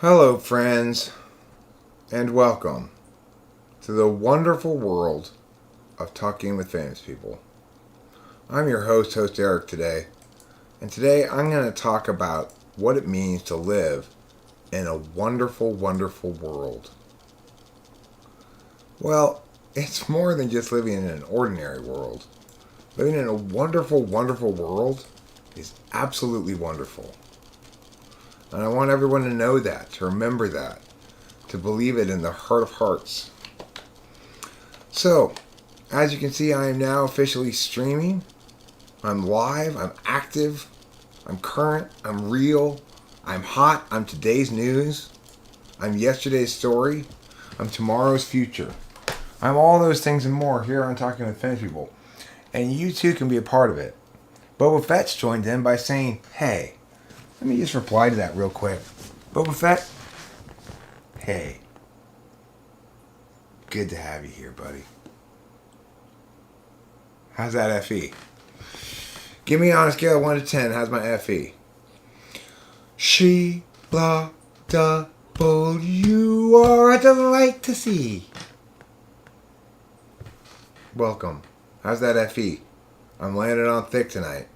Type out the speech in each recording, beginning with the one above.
Hello, friends, and welcome to the wonderful world of talking with famous people. I'm your host Eric today, and today I'm going to talk about what it means to live in a wonderful, wonderful world. Well, it's more than just living in an ordinary world. Living in a wonderful, wonderful world is absolutely wonderful. And I want everyone to know that, to remember that, to believe it in the heart of hearts. So, as you can see, I am now officially streaming. I'm live, I'm active, I'm current, I'm real, I'm hot, I'm today's news, I'm yesterday's story, I'm tomorrow's future. I'm all those things and more here on Talking with Famous People. And you too can be a part of it. Boba Fett's joined in by saying, hey, let me just reply to that real quick. Boba Fett, hey. Good to have you here, buddy. How's that FE? Give me on a scale of 1 to 10, how's my FE? She, blah, double, you are a delight to see. Welcome. How's that FE? I'm landing on thick tonight.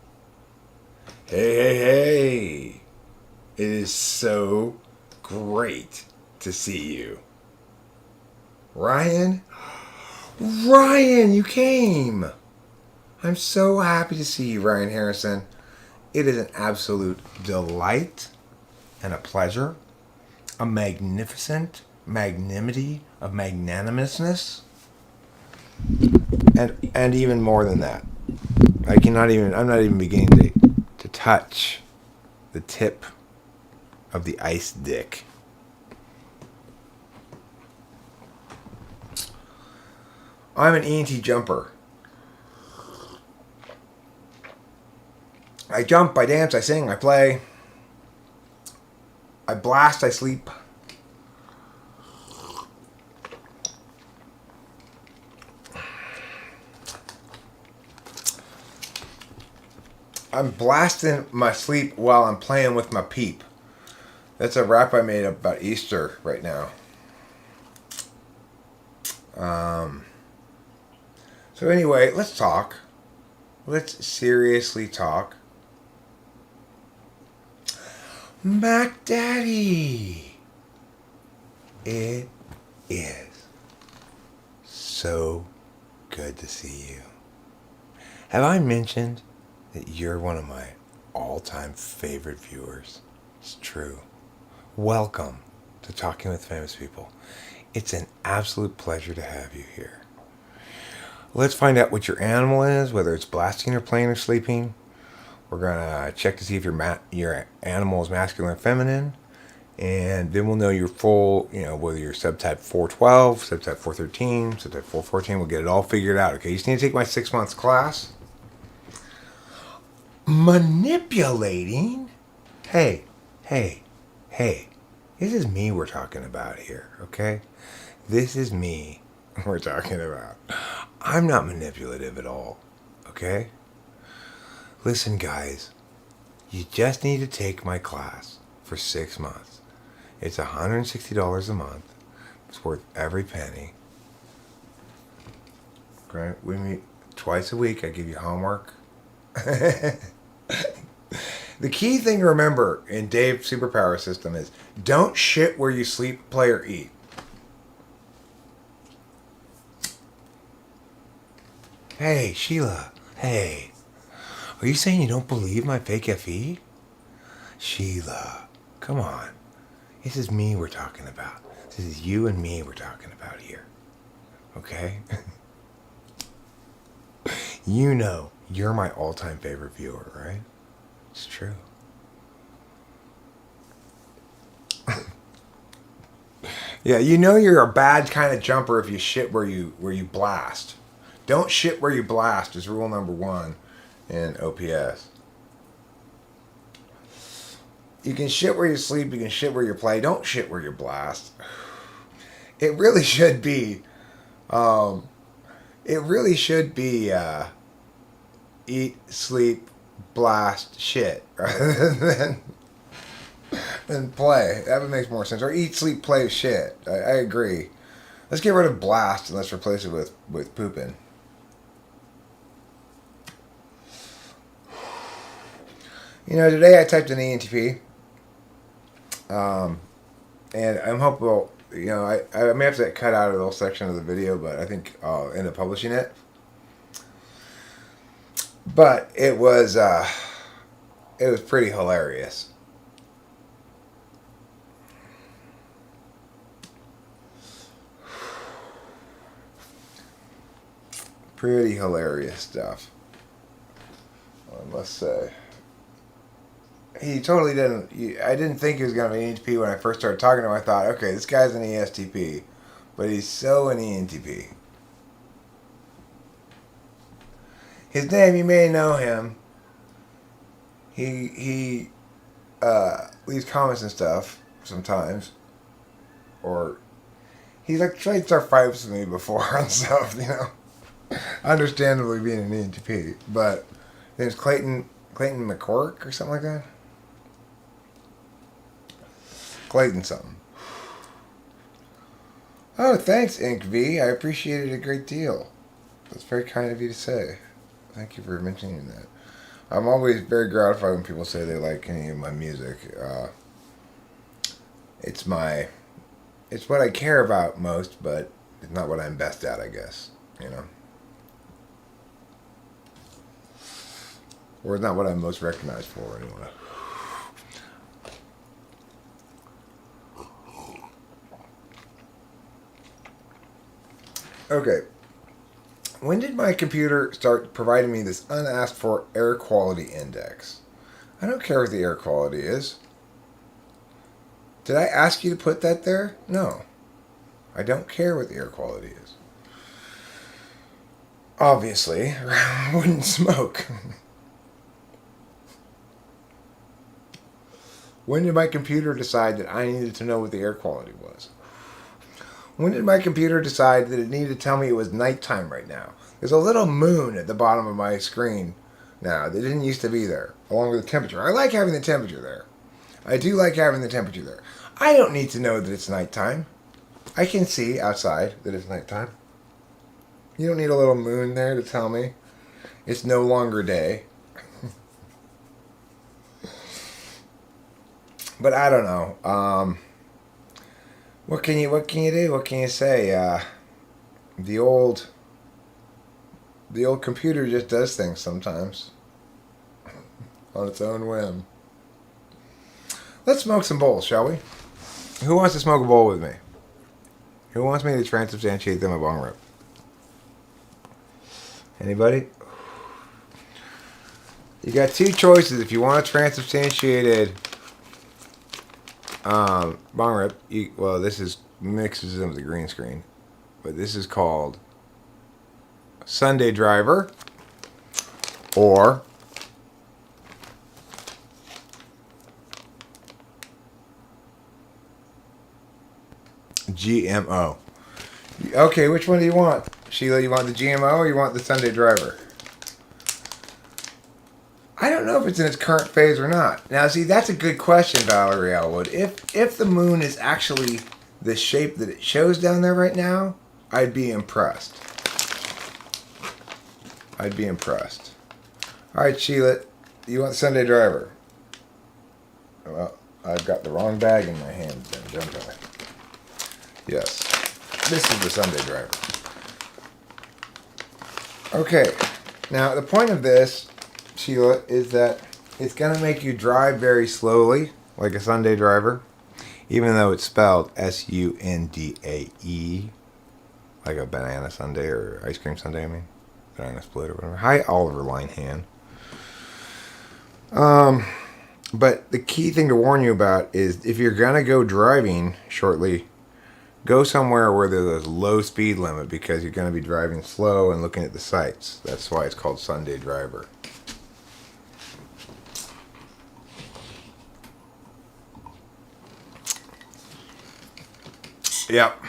Hey. It is so great to see you. Ryan, you came. I'm so happy to see you, Ryan Harrison. It is an absolute delight and a pleasure, a magnificent magnanimity of magnanimousness, and even more than that. I'm not even beginning to touch the tip of the ice dick. I'm an ENT jumper. I jump, I dance, I sing, I play. I blast, I sleep. I'm blasting my sleep while I'm playing with my peep. That's a rap I made about Easter right now. So anyway, let's talk. Let's seriously talk. Mac Daddy. It is so good to see you. Have I mentioned that you're one of my all-time favorite viewers? It's true. Welcome to Talking with Famous People. It's an absolute pleasure to have you here. Let's find out what your animal is, whether it's blasting or playing or sleeping. We're going to check to see if your animal is masculine or feminine. And then we'll know your full, whether you're subtype 412, subtype 413, subtype 414. We'll get it all figured out, okay? You just need to take my 6 months class. Manipulating? Hey. This is me we're talking about here, okay? This is me we're talking about. I'm not manipulative at all, okay? Listen, guys, you just need to take my class for 6 months. It's $160 a month. It's worth every penny. Okay? We meet twice a week. I give you homework. The key thing to remember in Dave's superpower system is don't shit where you sleep, play, or eat. Hey, Sheila. Hey. Are you saying you don't believe my fake FE? Sheila, come on. This is me we're talking about. This is you and me we're talking about here. Okay? You know, you're my all-time favorite viewer, right? It's true. Yeah, you know you're a bad kind of jumper if you shit where you blast. Don't shit where you blast is rule number 1 in OPS. You can shit where you sleep, you can shit where you play. Don't shit where you blast. It really should be eat, sleep, blast, shit, rather than And play. That would make more sense. Or eat, sleep, play, shit. I agree. Let's get rid of blast and let's replace it with pooping. You know, today I typed an ENTP. And I'm hopeful, you know, I may have to cut out a little section of the video, but I think I'll end up publishing it. But it was pretty hilarious. Pretty hilarious stuff, I must say. He totally didn't. I didn't think he was going to be an ENTP when I first started talking to him. I thought, okay, this guy's an ESTP, but he's so an ENTP. His name, you may know him. He leaves comments and stuff sometimes, or he's like tried to start fights with me before and stuff, you know. Understandably being an ENTP, but his name's Clayton McCork or something like that. Clayton something. Oh, thanks, InkV. I appreciate it a great deal. That's very kind of you to say. Thank you for mentioning that. I'm always very gratified when people say they like any of my music. It's what I care about most, but it's not what I'm best at, I guess. You know? Or it's not what I'm most recognized for, anyway. Okay. When did my computer start providing me this unasked for air quality index? I don't care what the air quality is. Did I ask you to put that there? No. I don't care what the air quality is. Obviously, I wouldn't smoke. When did my computer decide that I needed to know what the air quality was? When did my computer decide that it needed to tell me it was nighttime right now? There's a little moon at the bottom of my screen now that didn't used to be there, along with the temperature. I like having the temperature there. I do like having the temperature there. I don't need to know that it's nighttime. I can see outside that it's nighttime. You don't need a little moon there to tell me it's no longer day. But I don't know. What can you do? What can you say? The old computer just does things sometimes on its own whim. Let's smoke some bowls, shall we? Who wants to smoke a bowl with me? Who wants me to transubstantiate them a bong rip? Anybody? You got two choices. If you want a transubstantiated bong rip, well, this is mixes in with the green screen, but this is called Sunday Driver or GMO. Okay, which one do you want? Sheila, you want the GMO or you want the Sunday Driver? I don't know if it's in its current phase or not. Now, see, that's a good question, Valerie Elwood. If the moon is actually the shape that it shows down there right now, I'd be impressed. I'd be impressed. All right, Sheila, you want the Sunday Driver? Well, I've got the wrong bag in my hand, then, don't I? Yes, this is the Sunday Driver. Okay, now the point of this, Sheila, is that it's going to make you drive very slowly, like a Sunday Driver, even though it's spelled S-U-N-D-A-E, like a banana sundae or ice cream sundae, I mean. Banana split or whatever. Hi, Oliver Linehan. But the key thing to warn you about is if you're going to go driving shortly, go somewhere where there's a low speed limit because you're going to be driving slow and looking at the sights. That's why it's called Sunday Driver. Yep.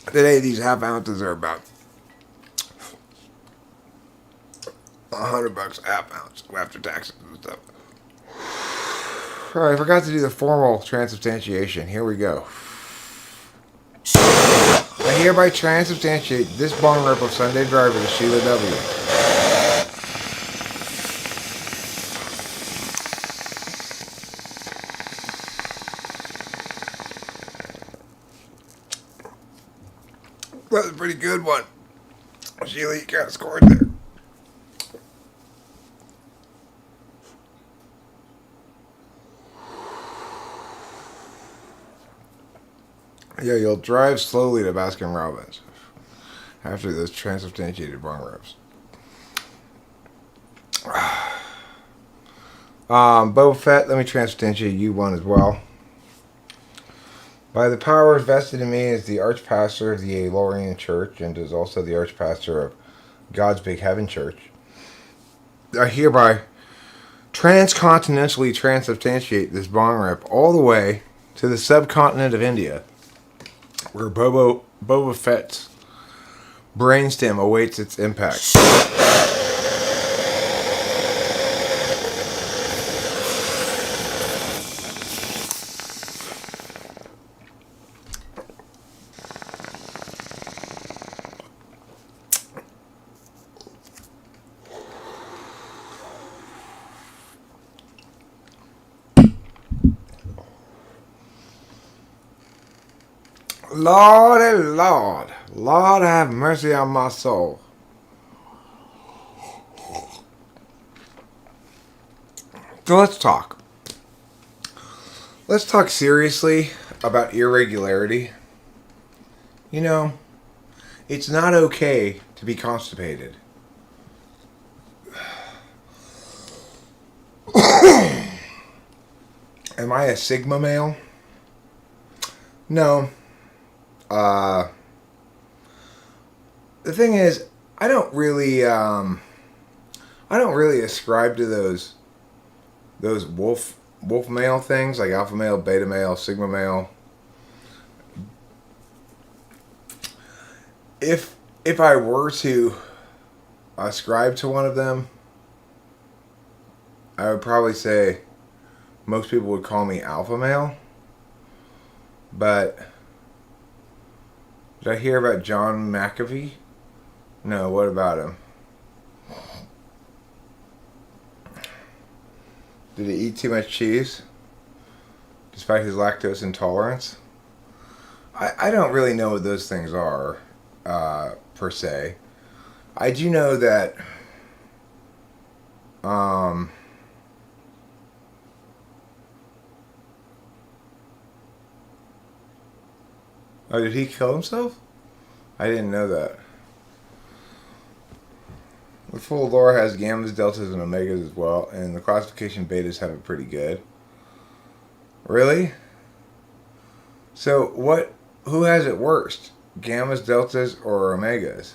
Today these half ounces are about $100 half ounce after taxes and stuff. Alright, I forgot to do the formal transubstantiation. Here we go. I hereby transubstantiate this bong rip of Sunday driver to Sheila W. That was a pretty good one. Sheila, you kind of scored there. Yeah, you'll drive slowly to Baskin Robbins after those transubstantiated bong rips. Boba Fett, let me transubstantiate you one as well. By the powers vested in me as the archpastor of the Aelorian Church and is also the archpastor of God's Big Heaven Church, I hereby transcontinentally transubstantiate this bong rip all the way to the subcontinent of India, where Boba Fett's brainstem awaits its impact. Lordy Lord, Lord have mercy on my soul. So let's talk. Let's talk seriously about irregularity. You know, it's not okay to be constipated. Am I a Sigma male? No. The thing is, I don't really ascribe to those wolf male things like alpha male, beta male, sigma male. If I were to ascribe to one of them, I would probably say most people would call me alpha male. But did I hear about John McAfee? No, what about him? Did he eat too much cheese? Despite his lactose intolerance? I don't really know what those things are, per se. I do know that, oh, did he kill himself? I didn't know that. The full lore has gammas, deltas, and omegas as well, and the classification betas have it pretty good. Really? So who has it worst? Gammas, deltas, or omegas?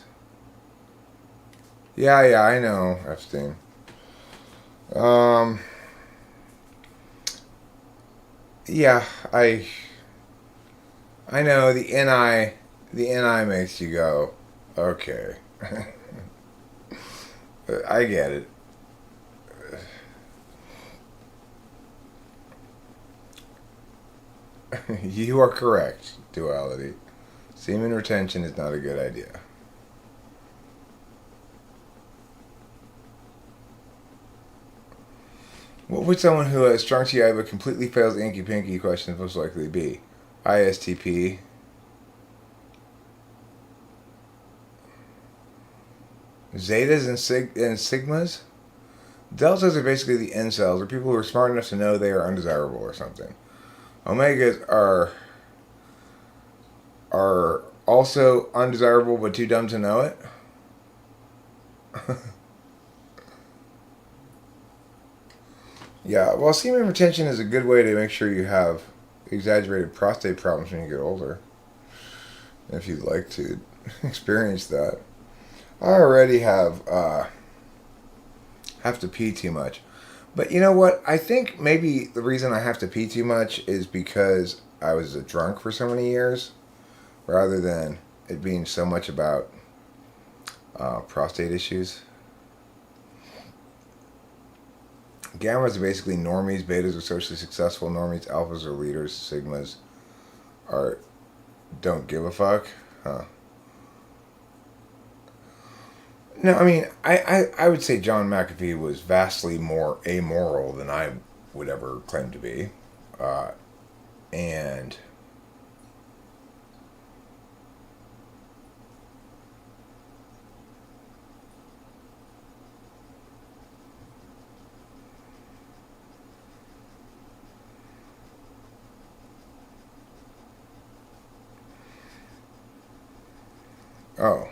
Yeah, I know, Epstein. Yeah, I know the NI makes you go, okay. I get it. You are correct, duality. Semen retention is not a good idea. What would someone who has strong TI but completely fails the Inky Pinky question most likely be? ISTP. Zetas and Sigmas? Deltas are basically the incels, or people who are smart enough to know they are undesirable or something. Omegas are also undesirable but too dumb to know it. Yeah, well, semen retention is a good way to make sure you have exaggerated prostate problems when you get older. If you'd like to experience that. I already have to pee too much. But you know what? I think maybe the reason I have to pee too much is because I was a drunk for so many years, rather than it being so much about prostate issues. Gammas are basically normies. Betas are socially successful normies. Alphas are leaders. Sigmas are don't give a fuck. Huh. No, I mean, I would say John McAfee was vastly more amoral than I would ever claim to be. Uh, and oh,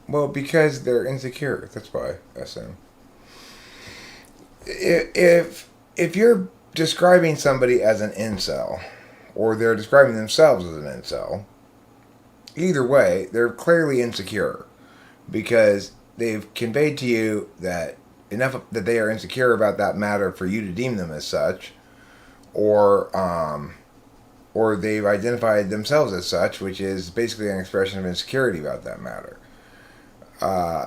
well, because they're insecure. That's why, SM. If you're describing somebody as an incel, or they're describing themselves as an incel, either way, they're clearly insecure because they've conveyed to you that enough that they are insecure about that matter for you to deem them as such, or or they've identified themselves as such, which is basically an expression of insecurity about that matter. Uh,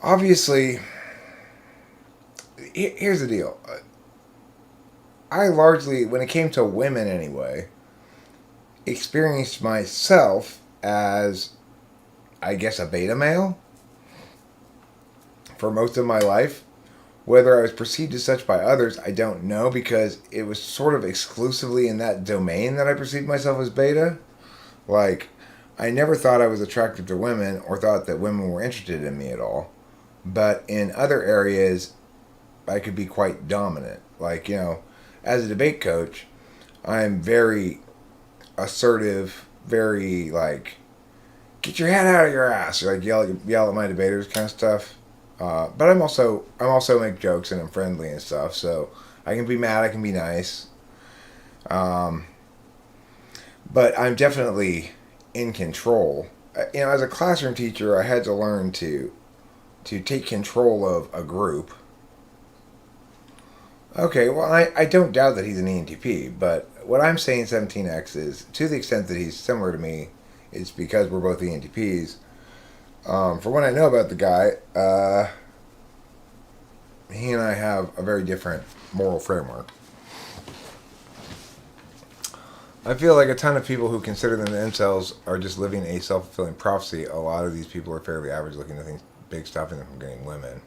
Obviously, here's the deal. I largely, when it came to women anyway, experienced myself as, I guess, a beta male for most of my life. Whether I was perceived as such by others, I don't know because it was sort of exclusively in that domain that I perceived myself as beta. Like, I never thought I was attractive to women or thought that women were interested in me at all. But in other areas, I could be quite dominant. Like, as a debate coach, I'm very assertive, very like, get your head out of your ass, or like yell at my debaters kind of stuff. But I'm also make jokes and I'm friendly and stuff. So I can be mad, I can be nice. Um, but I'm definitely in control. As a classroom teacher, I had to learn to take control of a group. Okay, well, I don't doubt that he's an ENTP, but what I'm saying 17X is, to the extent that he's similar to me, it's because we're both ENTPs. For what I know about the guy, he and I have a very different moral framework. I feel like a ton of people who consider them incels are just living a self-fulfilling prophecy. A lot of these people are fairly average looking to think big stopping them from getting women.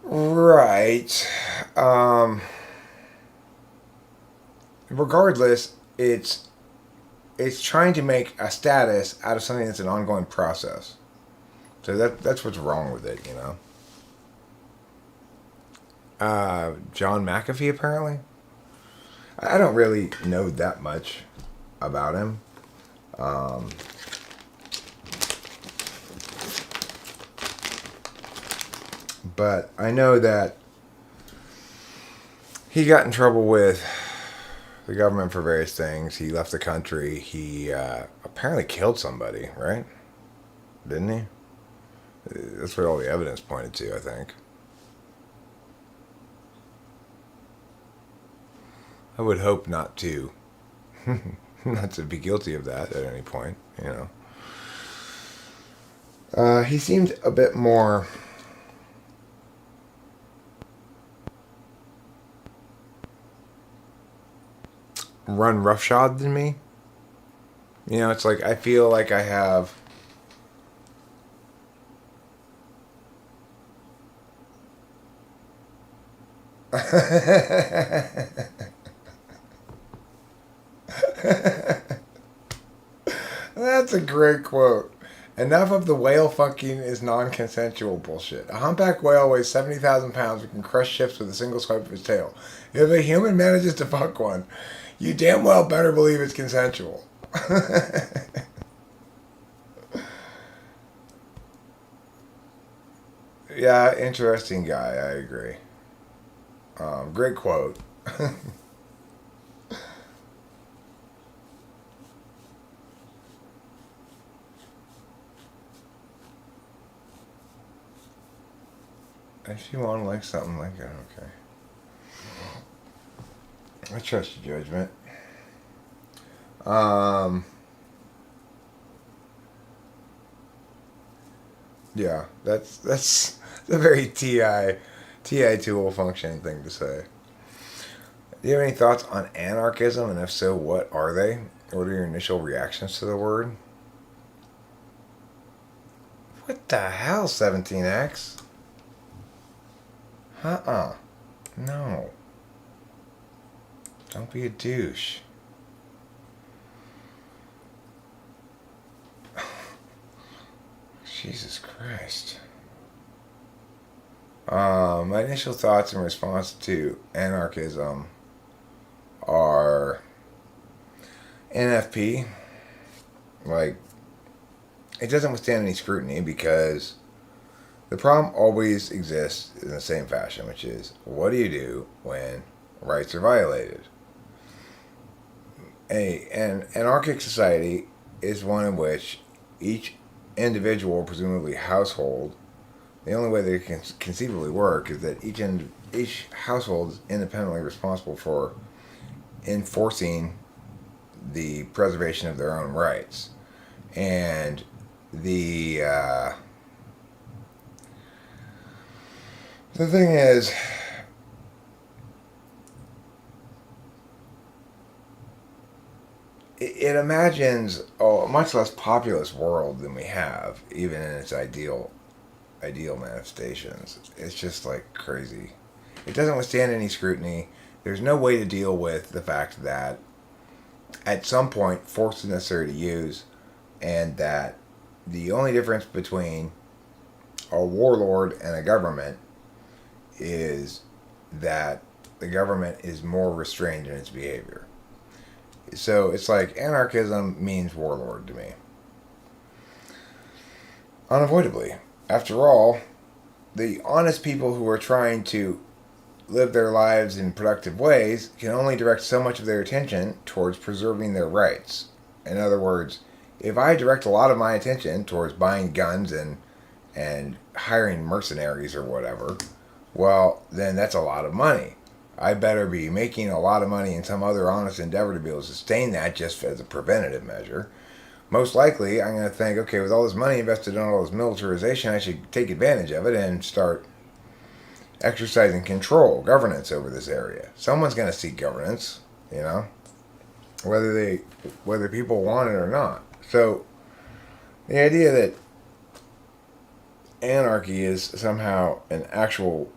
Right. Regardless, it's trying to make a status out of something that's an ongoing process. So that's what's wrong with it, John McAfee, apparently. I don't really know that much about him. But I know that he got in trouble with the government for various things. He left the country. He apparently killed somebody, right? Didn't he? That's what all the evidence pointed to, I think. I would hope not to. Not to be guilty of that at any point, He seemed a bit more run roughshod than me. It's like I feel like I have That's a great quote. Enough of the whale fucking is non-consensual bullshit. A humpback whale weighs 70,000 pounds and can crush ships with a single swipe of his tail. If a human manages to fuck one, you damn well better believe it's consensual. Yeah, interesting guy. I agree. Great quote. If you want to like something like that, okay. I trust your judgment. Um, yeah, that's a very TI tool functioning thing to say. Do you have any thoughts on anarchism, and if so, what are they? What are your initial reactions to the word? What the hell, 17X? Uh-uh. No. Don't be a douche. Jesus Christ. My initial thoughts in response to anarchism are NFP. Like, it doesn't withstand any scrutiny because the problem always exists in the same fashion, which is, what do you do when rights are violated? An anarchic society is one in which each individual, presumably household, the only way they can conceivably work is that each household is independently responsible for enforcing the preservation of their own rights. And the thing is, it imagines a much less populous world than we have, even in its ideal manifestations. It's just like crazy. It doesn't withstand any scrutiny. There's no way to deal with the fact that at some point force is necessary to use, and that the only difference between a warlord and a government is that the government is more restrained in its behavior. So it's like anarchism means warlord to me. Unavoidably. After all, the honest people who are trying to live their lives in productive ways can only direct so much of their attention towards preserving their rights. In other words, if I direct a lot of my attention towards buying guns and hiring mercenaries or whatever, well, then that's a lot of money. I better be making a lot of money in some other honest endeavor to be able to sustain that just as a preventative measure. Most likely, I'm going to think, okay, with all this money invested in all this militarization, I should take advantage of it and start exercising control, governance over this area. Someone's going to seek governance, you know, whether people want it or not. So the idea that anarchy is somehow an actual,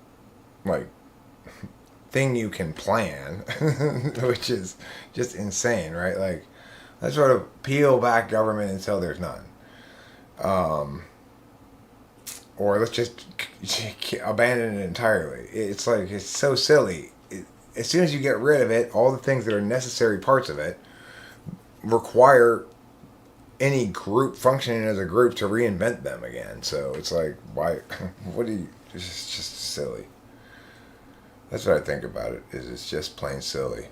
like, thing you can plan, which is just insane, right? Like, let's sort of peel back government until there's none. Or let's just abandon it entirely. It's like, it's so silly. As soon as you get rid of it, all the things that are necessary parts of it require any group functioning as a group to reinvent them again. So it's like, why? What do you? It's just silly. That's what I think about it. Is it's just plain silly.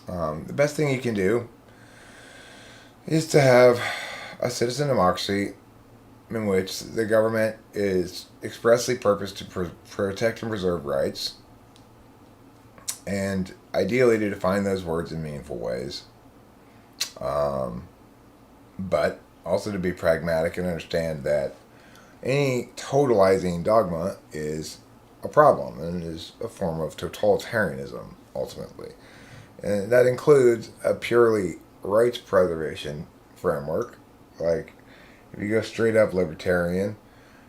The best thing you can do is to have a citizen democracy in which the government is expressly purposed to protect and preserve rights, and ideally to define those words in meaningful ways. But also to be pragmatic and understand that any totalizing dogma is a problem and is a form of totalitarianism, ultimately. And that includes a purely rights preservation framework. Like, if you go straight up libertarian,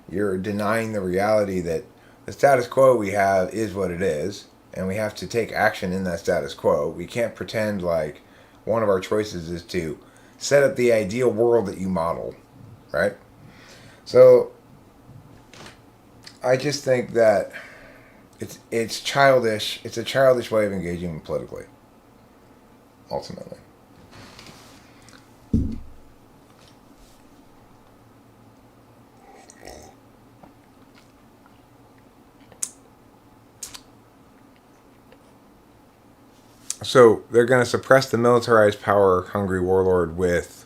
you're denying the reality that the status quo we have is what it is, and we have to take action in that status quo. We can't pretend like one of our choices is to set up the ideal world that you model, right? So I just think that it's childish. It's a childish way of engaging politically, ultimately. So they're going to suppress the militarized, power-hungry warlord with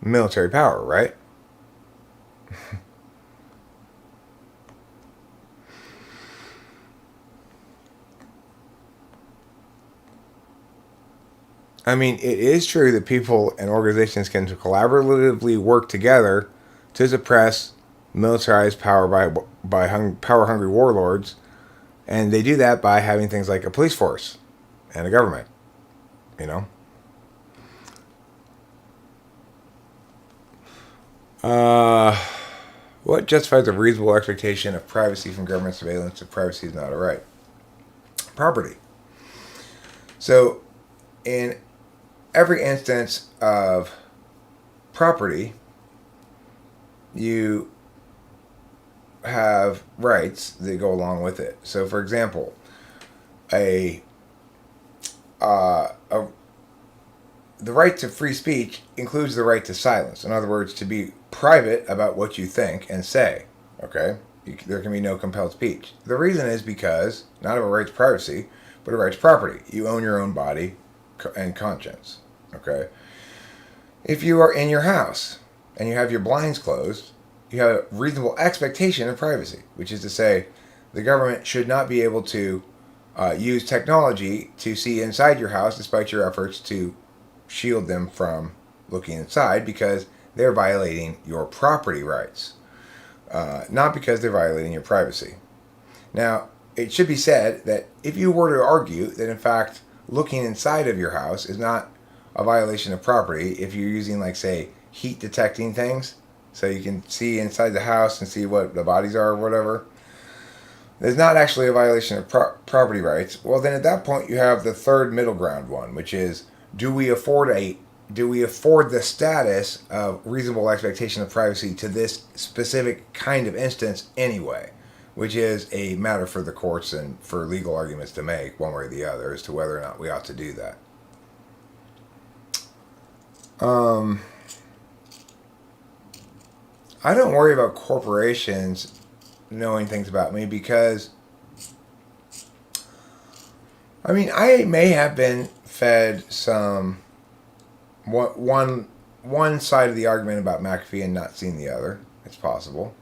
military power, right? I mean, it is true that people and organizations can collaboratively work together to suppress militarized power by power hungry warlords, and they do that by having things like a police force and a government. You know, uh, what justifies a reasonable expectation of privacy from government surveillance if privacy is not a right? Property. So, in every instance of property, you have rights that go along with it. So, for example, a, a the right to free speech includes the right to silence. In other words, to be private about what you think and say. Okay, there can be no compelled speech. The reason is because not of a right to privacy, but a right to property. You own your own body and conscience. Okay, if you are in your house and you have your blinds closed, you have a reasonable expectation of privacy, which is to say, the government should not be able to use technology to see inside your house despite your efforts to shield them from looking inside because they're violating your property rights, not because they're violating your privacy. Now, it should be said that if you were to argue that in fact looking inside of your house is not a violation of property, if you're using, like, say, heat detecting things, so you can see inside the house and see what the bodies are or whatever, there's not actually a violation of property rights. Well, then at that point you have the third middle ground one, which is do we afford the status of reasonable expectation of privacy to this specific kind of instance anyway, which is a matter for the courts and for legal arguments to make one way or the other as to whether or not we ought to do that. I don't worry about corporations knowing things about me because, I mean, I may have been fed some one side of the argument about McAfee and not seen the other. It's possible.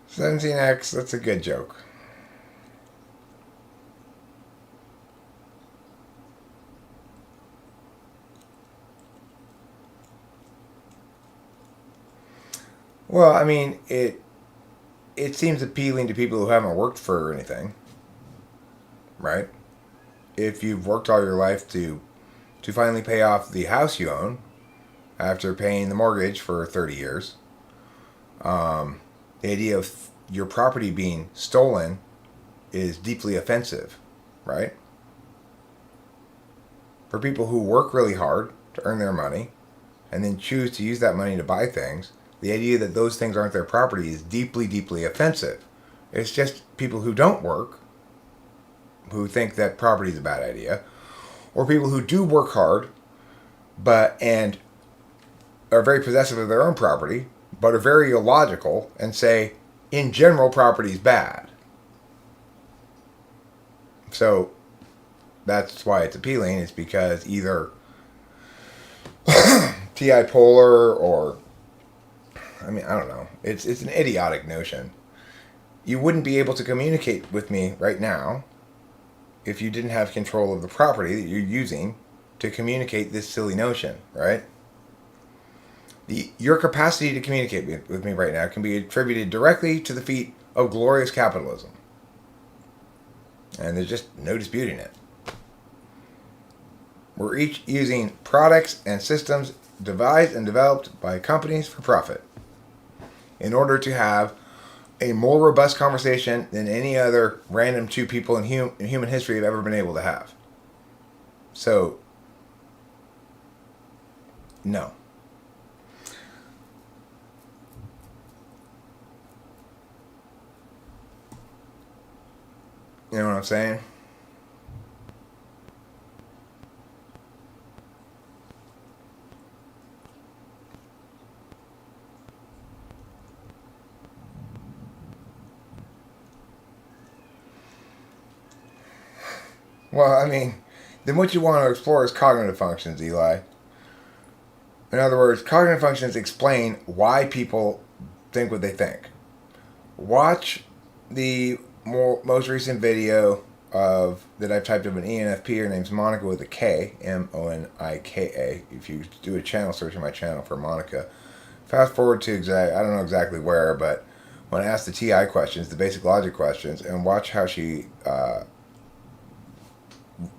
$17X, that's a good joke. Well, I mean, it seems appealing to people who haven't worked for anything, right? If you've worked all your life to finally pay off the house you own after paying the mortgage for 30 years, the idea of your property being stolen is deeply offensive, right? For people who work really hard to earn their money and then choose to use that money to buy things, the idea that those things aren't their property is deeply, deeply offensive. It's just people who don't work who think that property is a bad idea, or people who do work hard and are very possessive of their own property, but are very illogical and say, in general, property is bad. So that's why it's appealing. It's because either T.I. Polar or, I mean, I don't know. It's an idiotic notion. You wouldn't be able to communicate with me right now if you didn't have control of the property that you're using to communicate this silly notion, right? Your capacity to communicate with me right now can be attributed directly to the feat of glorious capitalism. And there's just no disputing it. We're each using products and systems devised and developed by companies for profit in order to have a more robust conversation than any other random two people in human history have ever been able to have. So, no. You know what I'm saying? Well, I mean, then what you want to explore is cognitive functions, Eli. In other words, cognitive functions explain why people think what they think. Watch the most recent video of that I've typed up an ENFP. Her name's Monica with a K, Monika. If you do a channel search on my channel for Monica, fast forward to I don't know exactly where, but when I ask the TI questions, the basic logic questions, and watch how she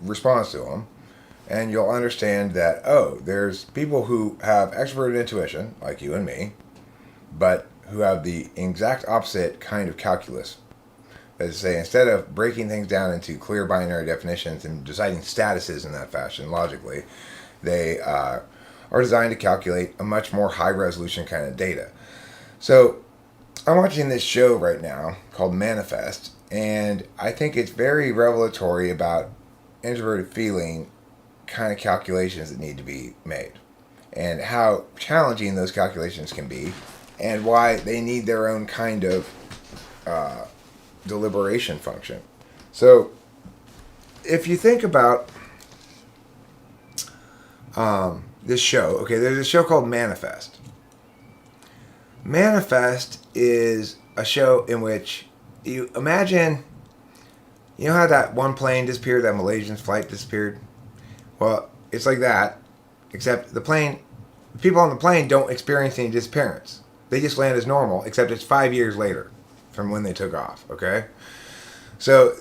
responds to them, and you'll understand that, oh, there's people who have extroverted intuition, like you and me, but who have the exact opposite kind of calculus. That is to say, instead of breaking things down into clear binary definitions and deciding statuses in that fashion logically, they are designed to calculate a much more high resolution kind of data. So I'm watching this show right now called Manifest, and I think it's very revelatory about introverted feeling kind of calculations that need to be made, and how challenging those calculations can be, and why they need their own kind of deliberation function. So if you think about this show, okay, there's a show called Manifest. Manifest is a show in which you imagine, you know how that one plane disappeared, that Malaysian flight disappeared? Well, it's like that, except the people on the plane don't experience any disappearance. They just land as normal, except it's 5 years later from when they took off, okay? So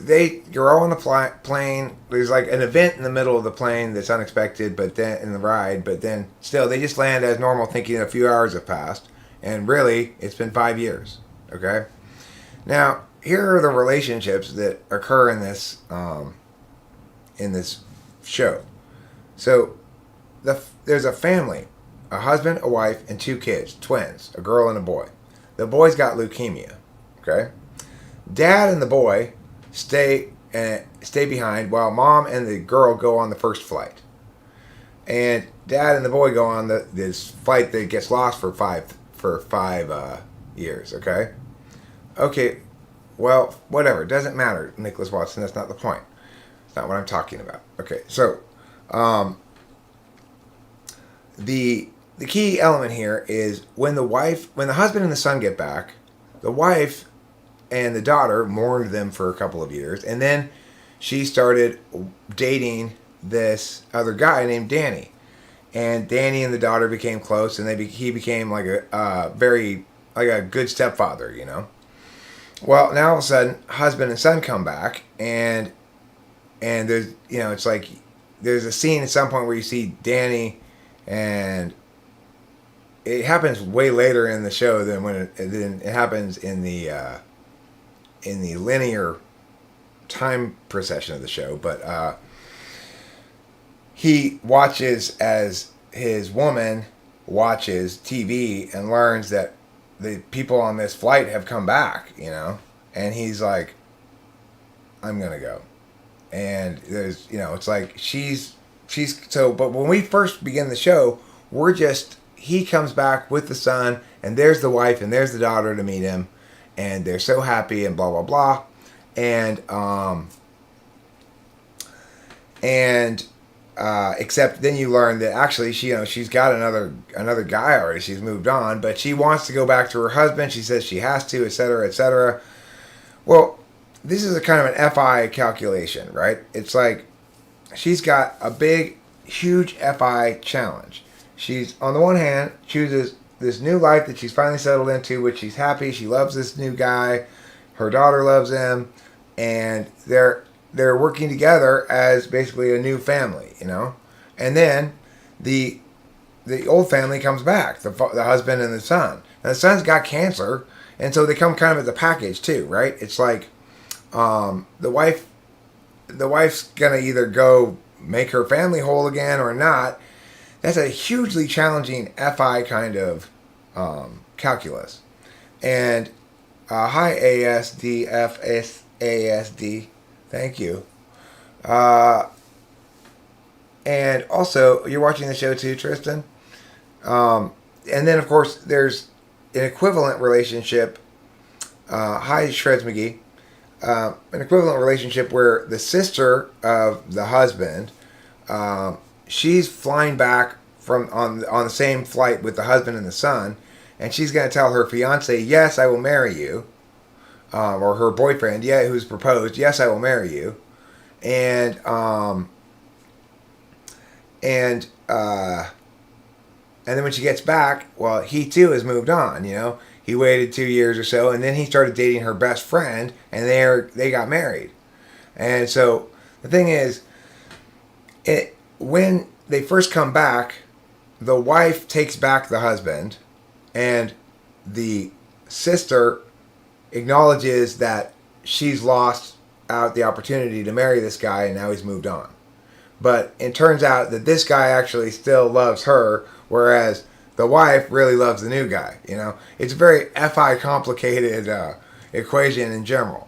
you're all on the plane. There's like an event in the middle of the plane that's unexpected, but then in the ride, but then still they just land as normal, thinking a few hours have passed, and really it's been 5 years, okay? Now, here are the relationships that occur in this show. So there's a family, a husband, a wife, and 2 kids, twins, a girl and a boy. The boy's got leukemia. Okay, Dad and the boy stay behind while Mom and the girl go on the first flight. And Dad and the boy go on this flight that gets lost for five years. Okay. Well, whatever. It doesn't matter, Nicholas Watson. That's not the point. That's not what I'm talking about. Okay, so the key element here is when the husband and the son get back, the wife and the daughter mourned them for a couple of years, and then she started dating this other guy named Danny, and Danny and the daughter became close, and he became like a good stepfather, you know. Well, now all of a sudden, husband and son come back, and there's, you know, it's like there's a scene at some point where you see Danny, and it happens way later in the show than when it happens in the linear time procession of the show. But he watches as his woman watches TV and learns that the people on this flight have come back, you know, and he's like, I'm gonna go. And there's, you know, it's like she's so, but when we first begin the show, he comes back with the son, and there's the wife and there's the daughter to meet him, and they're so happy and blah blah blah, and except then you learn that actually she's got another guy already. She's moved on, but she wants to go back to her husband. She says she has to, etc., etc. Well, this is a kind of an FI calculation, right? It's like she's got a big, huge FI challenge. She's, on the one hand, chooses this new life that she's finally settled into, which she's happy. She loves this new guy. Her daughter loves him, and they're working together as basically a new family, you know. And then the old family comes back, the husband and the son. Now, the son's got cancer, and so they come kind of as a package too, right? It's like the wife's gonna either go make her family whole again or not. That's a hugely challenging FI kind of calculus. And hi ASDFSASD, thank you. And also, you're watching the show too, Tristan. And then, of course, there's an equivalent relationship. Hi, Shreds McGee. an equivalent relationship where the sister of the husband, she's flying back from on the same flight with the husband and the son, and she's going to tell her fiance, "Yes, I will marry you," or her boyfriend, yeah, who's proposed, "Yes, I will marry you," and and uh, and then when she gets back, well, he too has moved on. He waited 2 years or so, and then he started dating her best friend, and they got married. And so the thing is, when they first come back, the wife takes back the husband, and the sister acknowledges that she's lost out the opportunity to marry this guy, and now he's moved on. But it turns out that this guy actually still loves her, whereas the wife really loves the new guy. It's a very FI complicated equation in general.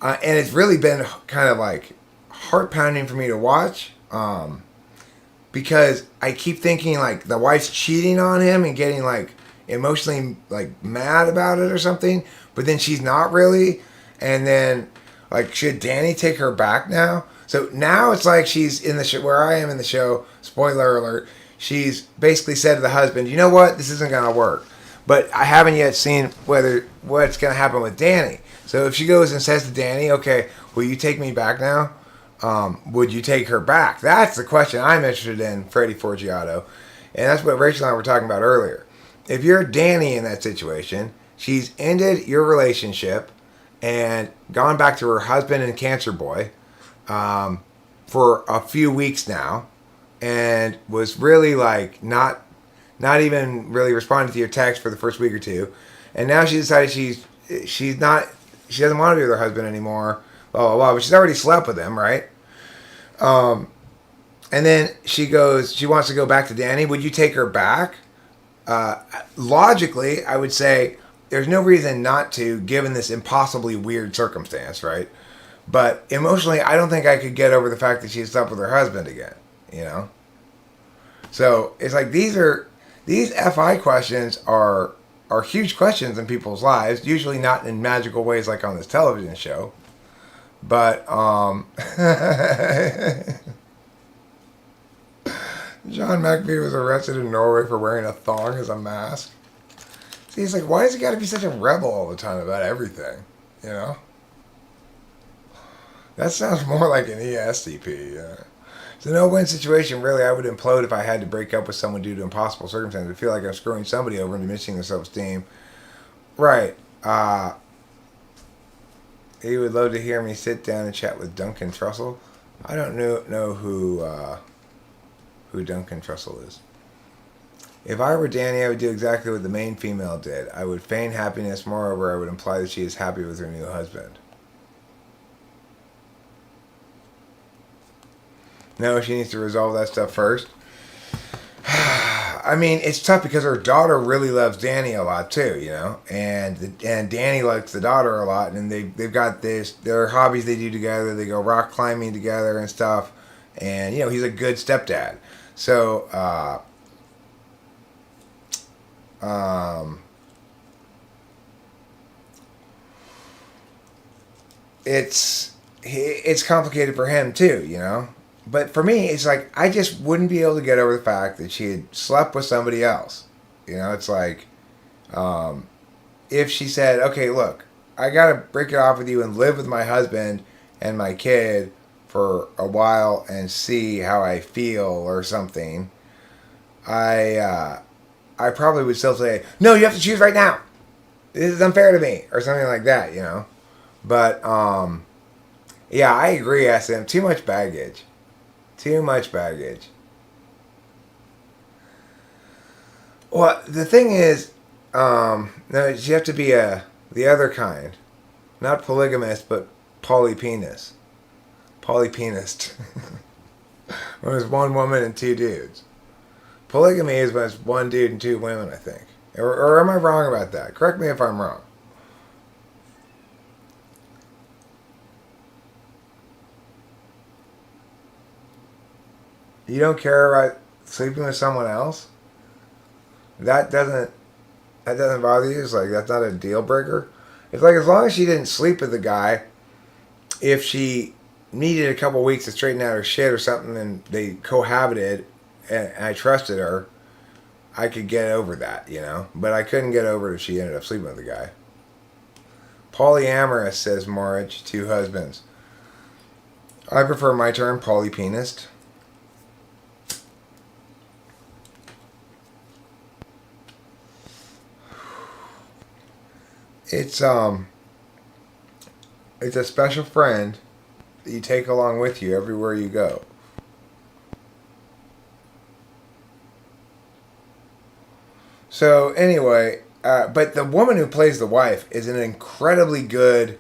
And it's really been kind of like heart pounding for me to watch, because I keep thinking like the wife's cheating on him and getting like emotionally like mad about it or something, but then she's not really. And then like, should Danny take her back now? So now it's like she's in the show, where I am in the show, spoiler alert, she's basically said to the husband, "You know what, this isn't going to work." But I haven't yet seen what's going to happen with Danny. So if she goes and says to Danny, "Okay, will you take me back now?" Would you take her back? That's the question I'm interested in, Freddie Forgiato. And that's what Rachel and I were talking about earlier. If you're Danny in that situation, she's ended your relationship and gone back to her husband and cancer boy for a few weeks now, and was really like not even really responding to your text for the first week or two, and now she decided she doesn't want to be with her husband anymore, blah blah blah, but she's already slept with him, right? And then she wants to go back to Danny. Would you take her back? Logically, I would say there's no reason not to, given this impossibly weird circumstance, right? But emotionally, I don't think I could get over the fact that she slept with her husband again, So it's like these FI questions are huge questions in people's lives, usually not in magical ways like on this television show. But John McAfee was arrested in Norway for wearing a thong as a mask. See, he's like, why has he got to be such a rebel all the time about everything? That sounds more like an ESTP. It's a no-win situation. Really, I would implode if I had to break up with someone due to impossible circumstances. I feel like I'm screwing somebody over and diminishing their self-esteem. Right. He would love to hear me sit down and chat with Duncan Trussell. I don't know who Duncan Trussell is. If I were Danny, I would do exactly what the main female did. I would feign happiness. Moreover, I would imply that she is happy with her new husband. No, she needs to resolve that stuff first. I mean, it's tough because her daughter really loves Danny a lot too, and Danny likes the daughter a lot, and they've got their hobbies they do together. They go rock climbing together and stuff, and he's a good stepdad. So it's complicated for him too, But for me, it's like I just wouldn't be able to get over the fact that she had slept with somebody else. It's like if she said, "Okay, look, I gotta break it off with you and live with my husband and my kid for a while and see how I feel," or something, I probably would still say, "No, you have to choose right now. This is unfair to me," or something like that, But yeah, I agree, SM. Too much baggage. Too much baggage. Well, the thing is, no, you have to be the other kind, not polygamist, but polypenis. Polypenist. When it's one woman and two dudes. Polygamy is when it's one dude and two women, I think. Or am I wrong about that? Correct me if I'm wrong. You don't care about sleeping with someone else? That doesn't bother you? It's like that's not a deal breaker? It's like as long as she didn't sleep with the guy if she needed a couple weeks to straighten out her shit or something and they cohabited and I trusted her, I could get over that, you know? But I couldn't get over it if she ended up sleeping with the guy. Polyamorous, says Marge, 2 husbands. I prefer my term, polypenist. It's a special friend that you take along with you everywhere you go. So anyway, but the woman who plays the wife is an incredibly good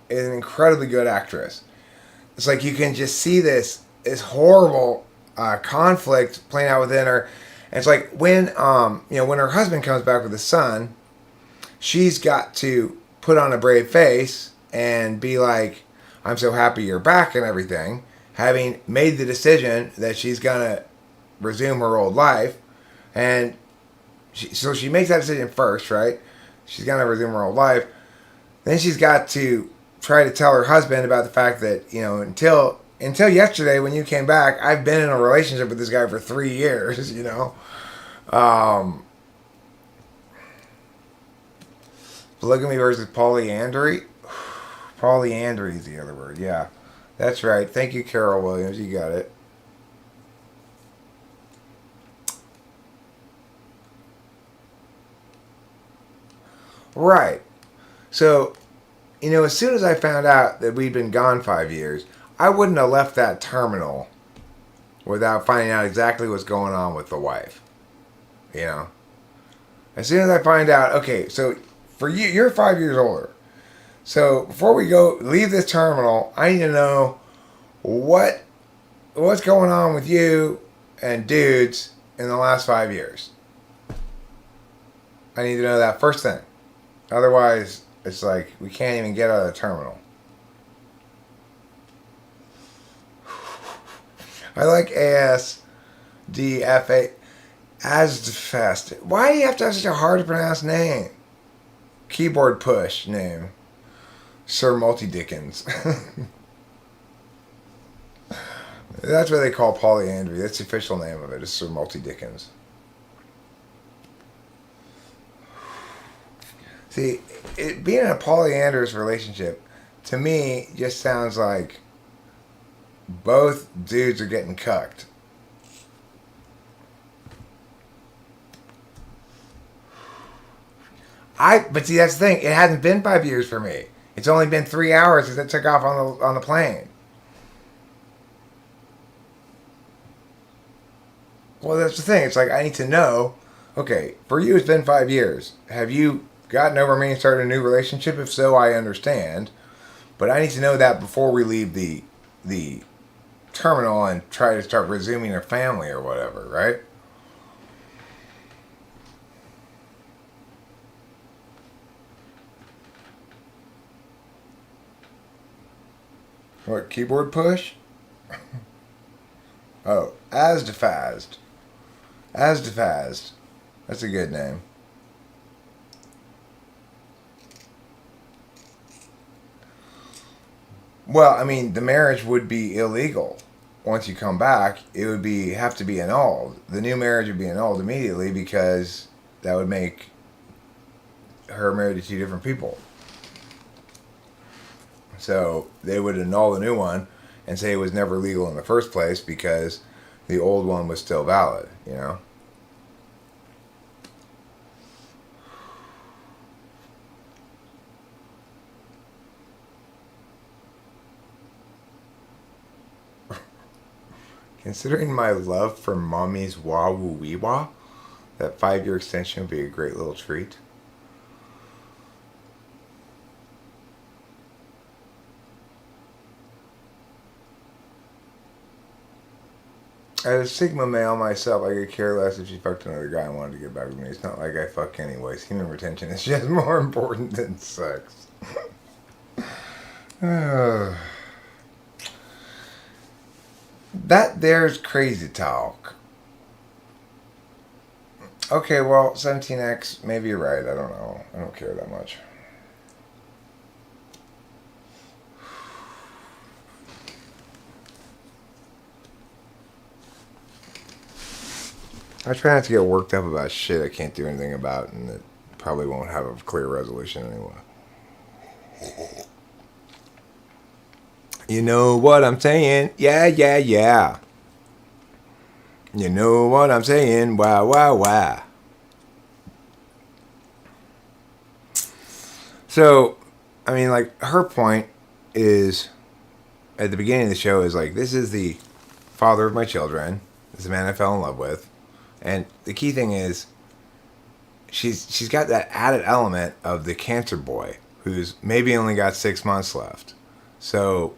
actress. It's like you can just see this horrible conflict playing out within her. And it's like when when her husband comes back with his son, she's got to put on a brave face and be like, "I'm so happy you're back" and everything, having made the decision that she's gonna resume her old life, and so she makes that decision first, right? She's gonna resume her old life. Then she's got to try to tell her husband about the fact that, until yesterday when you came back, I've been in a relationship with this guy for 3 years, Polygamy versus polyandry. Polyandry is the other word, yeah. That's right. Thank you, Carol Williams. You got it. Right. So, as soon as I found out that we'd been gone 5 years, I wouldn't have left that terminal without finding out exactly what's going on with the wife. As soon as I find out, okay, so for you, you're 5 years older. So before we leave this terminal, I need to know what's going on with you and dudes in the last 5 years. I need to know that first thing. Otherwise, it's like we can't even get out of the terminal. I like ASDFA. Asdfest. Why do you have to have such a hard to pronounce name? Keyboard push name. Sir Multi-Dickens. That's what they call polyandry. That's the official name of it. It's Sir Multi-Dickens. See, being in a polyandrous relationship, to me, just sounds like both dudes are getting cucked. But see, that's the thing. It hasn't been 5 years for me. It's only been 3 hours since I took off on the plane. Well, that's the thing. It's like I need to know. Okay, for you, it's been 5 years. Have you gotten over me and started a new relationship? If so, I understand. But I need to know that before we leave the terminal and try to start resuming a family or whatever, right? What, keyboard push? Oh, Asdfast. Asdfast. That's a good name. Well, I mean, the marriage would be illegal. Once you come back, it would have to be annulled. The new marriage would be annulled immediately because that would make her married to 2 different people. So they would annul the new one and say it was never legal in the first place because the old one was still valid, Considering my love for Mommy's Wah Woo Wee Wah, that 5-year extension would be a great little treat. As a Sigma male myself, I could care less if she fucked another guy and wanted to get back with me. It's not like I fuck anyways. Human retention is just more important than sex. That there's crazy talk. Okay, well, 17X, maybe you're right. I don't know. I don't care that much. I try not to get worked up about shit I can't do anything about, and it probably won't have a clear resolution anyway. You know what I'm saying? Yeah, yeah, yeah. You know what I'm saying? Wow, wow, wow. So, I mean, like, her point is, at the beginning of the show, is like, this is the father of my children. This is the man I fell in love with. And the key thing is, she's got that added element of the cancer boy, who's maybe only got 6 months left. So,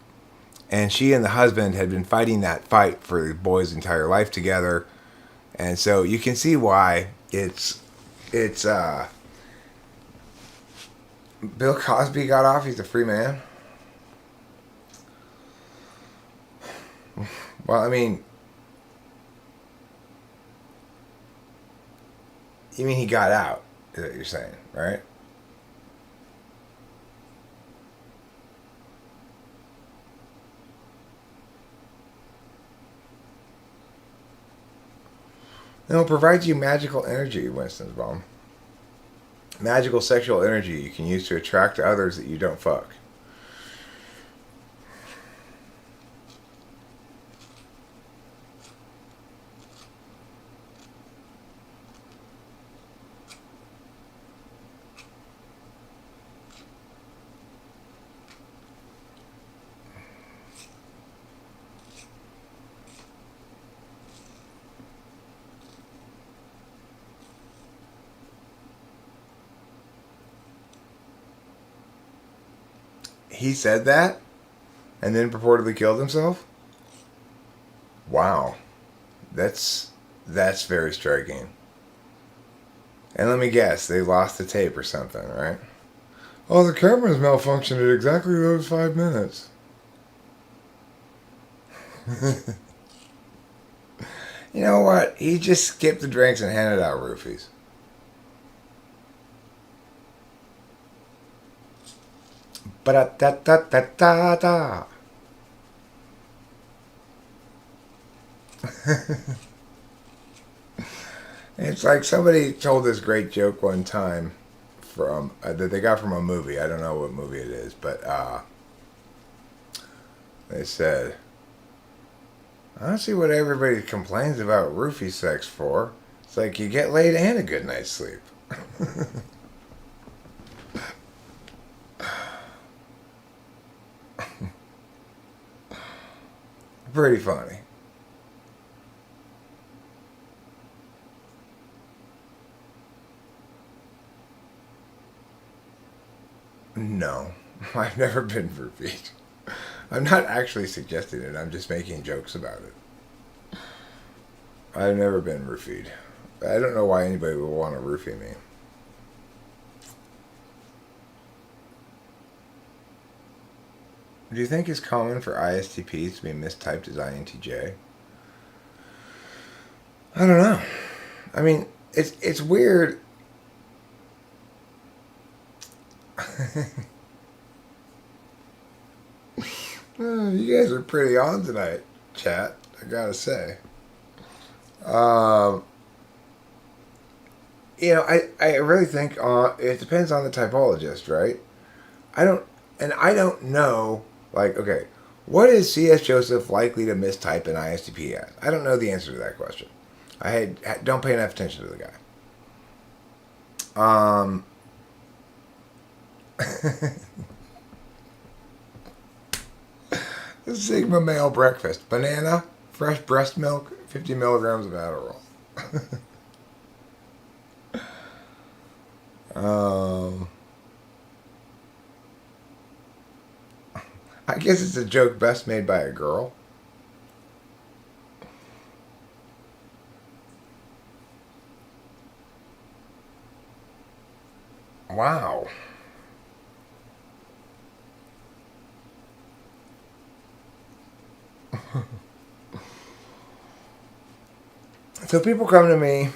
and she and the husband had been fighting that fight for the boy's entire life together. And so you can see why it's Bill Cosby got off. He's a free man. Well, I mean, you mean he got out, is what you're saying, right? It'll provide you magical energy, Winston's bomb. Magical sexual energy you can use to attract others that you don't fuck. He said that and then purportedly killed himself? Wow. That's very striking. And let me guess, they lost the tape or something, right? Oh, the cameras malfunctioned at exactly those 5 minutes. You know what? He just skipped the drinks and handed out roofies. Ba-da-da-da-da-da-da. It's like somebody told this great joke one time from that they got from a movie. I don't know what movie it is, but they said, I don't see what everybody complains about roofie sex for. It's like you get laid and a good night's sleep. Pretty funny. No, I've never been roofied. I'm not actually suggesting it. I'm just making jokes about it. I've never been roofied. I don't know why anybody would want to roofie me. Do you think it's common for ISTPs to be mistyped as INTJ? I don't know. I mean, it's weird. You guys are pretty on tonight, chat. I gotta say. Um, I really think it depends on the typologist, right? I don't know. Like, okay, what is C.S. Joseph likely to mistype an ISTP as? I don't know the answer to that question. Don't pay enough attention to the guy. Sigma male breakfast: banana, fresh breast milk, 50 milligrams of Adderall. um, I guess it's a joke best made by a girl. Wow. So people come to me,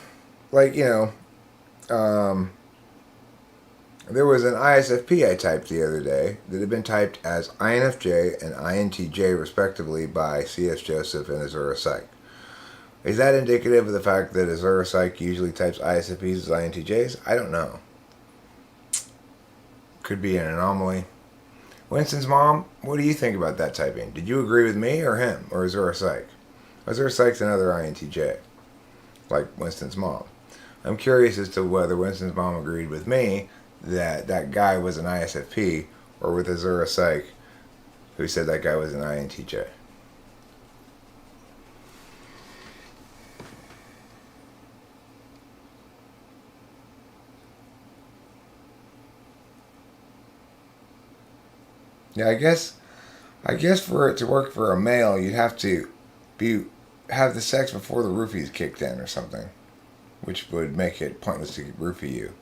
like, there was an ISFP I typed the other day that had been typed as INFJ and INTJ respectively by C.S. Joseph and Azura Psych. Is that indicative of the fact that a Zero-Psych usually types ISTPs as INTJs? I don't know. Could be an anomaly. Winston's mom, what do you think about that typing? Did you agree with me or him? Or is Zero-Psych? Zero-Psych's another INTJ, like Winston's mom. I'm curious as to whether Winston's mom agreed with me that that guy was an ISFP, or with a Zero-Psych who said that guy was an INTJ. Yeah, I guess for it to work for a male, you'd have to have the sex before the roofies kicked in or something, which would make it pointless to roofie you.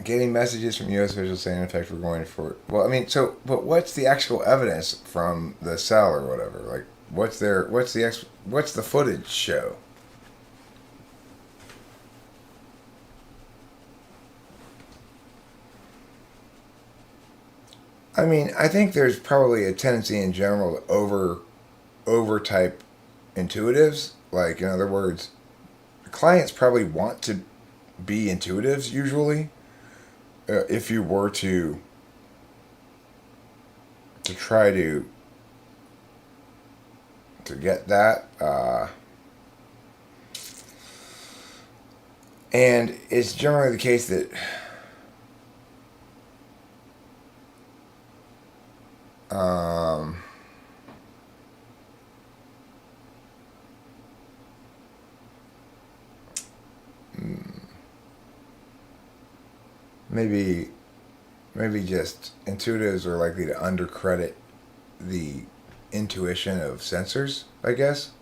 Getting messages from U.S. officials saying, in effect, we're going for it. Well, I mean, but what's the actual evidence from the cell or whatever? Like, what's the footage show? I mean, I think there's probably a tendency in general to over type intuitives. Like, in other words, clients probably want to be intuitives usually. If you were to try to get that, and it's generally the case that maybe just intuitives are likely to undercredit the intuition of sensors, I guess.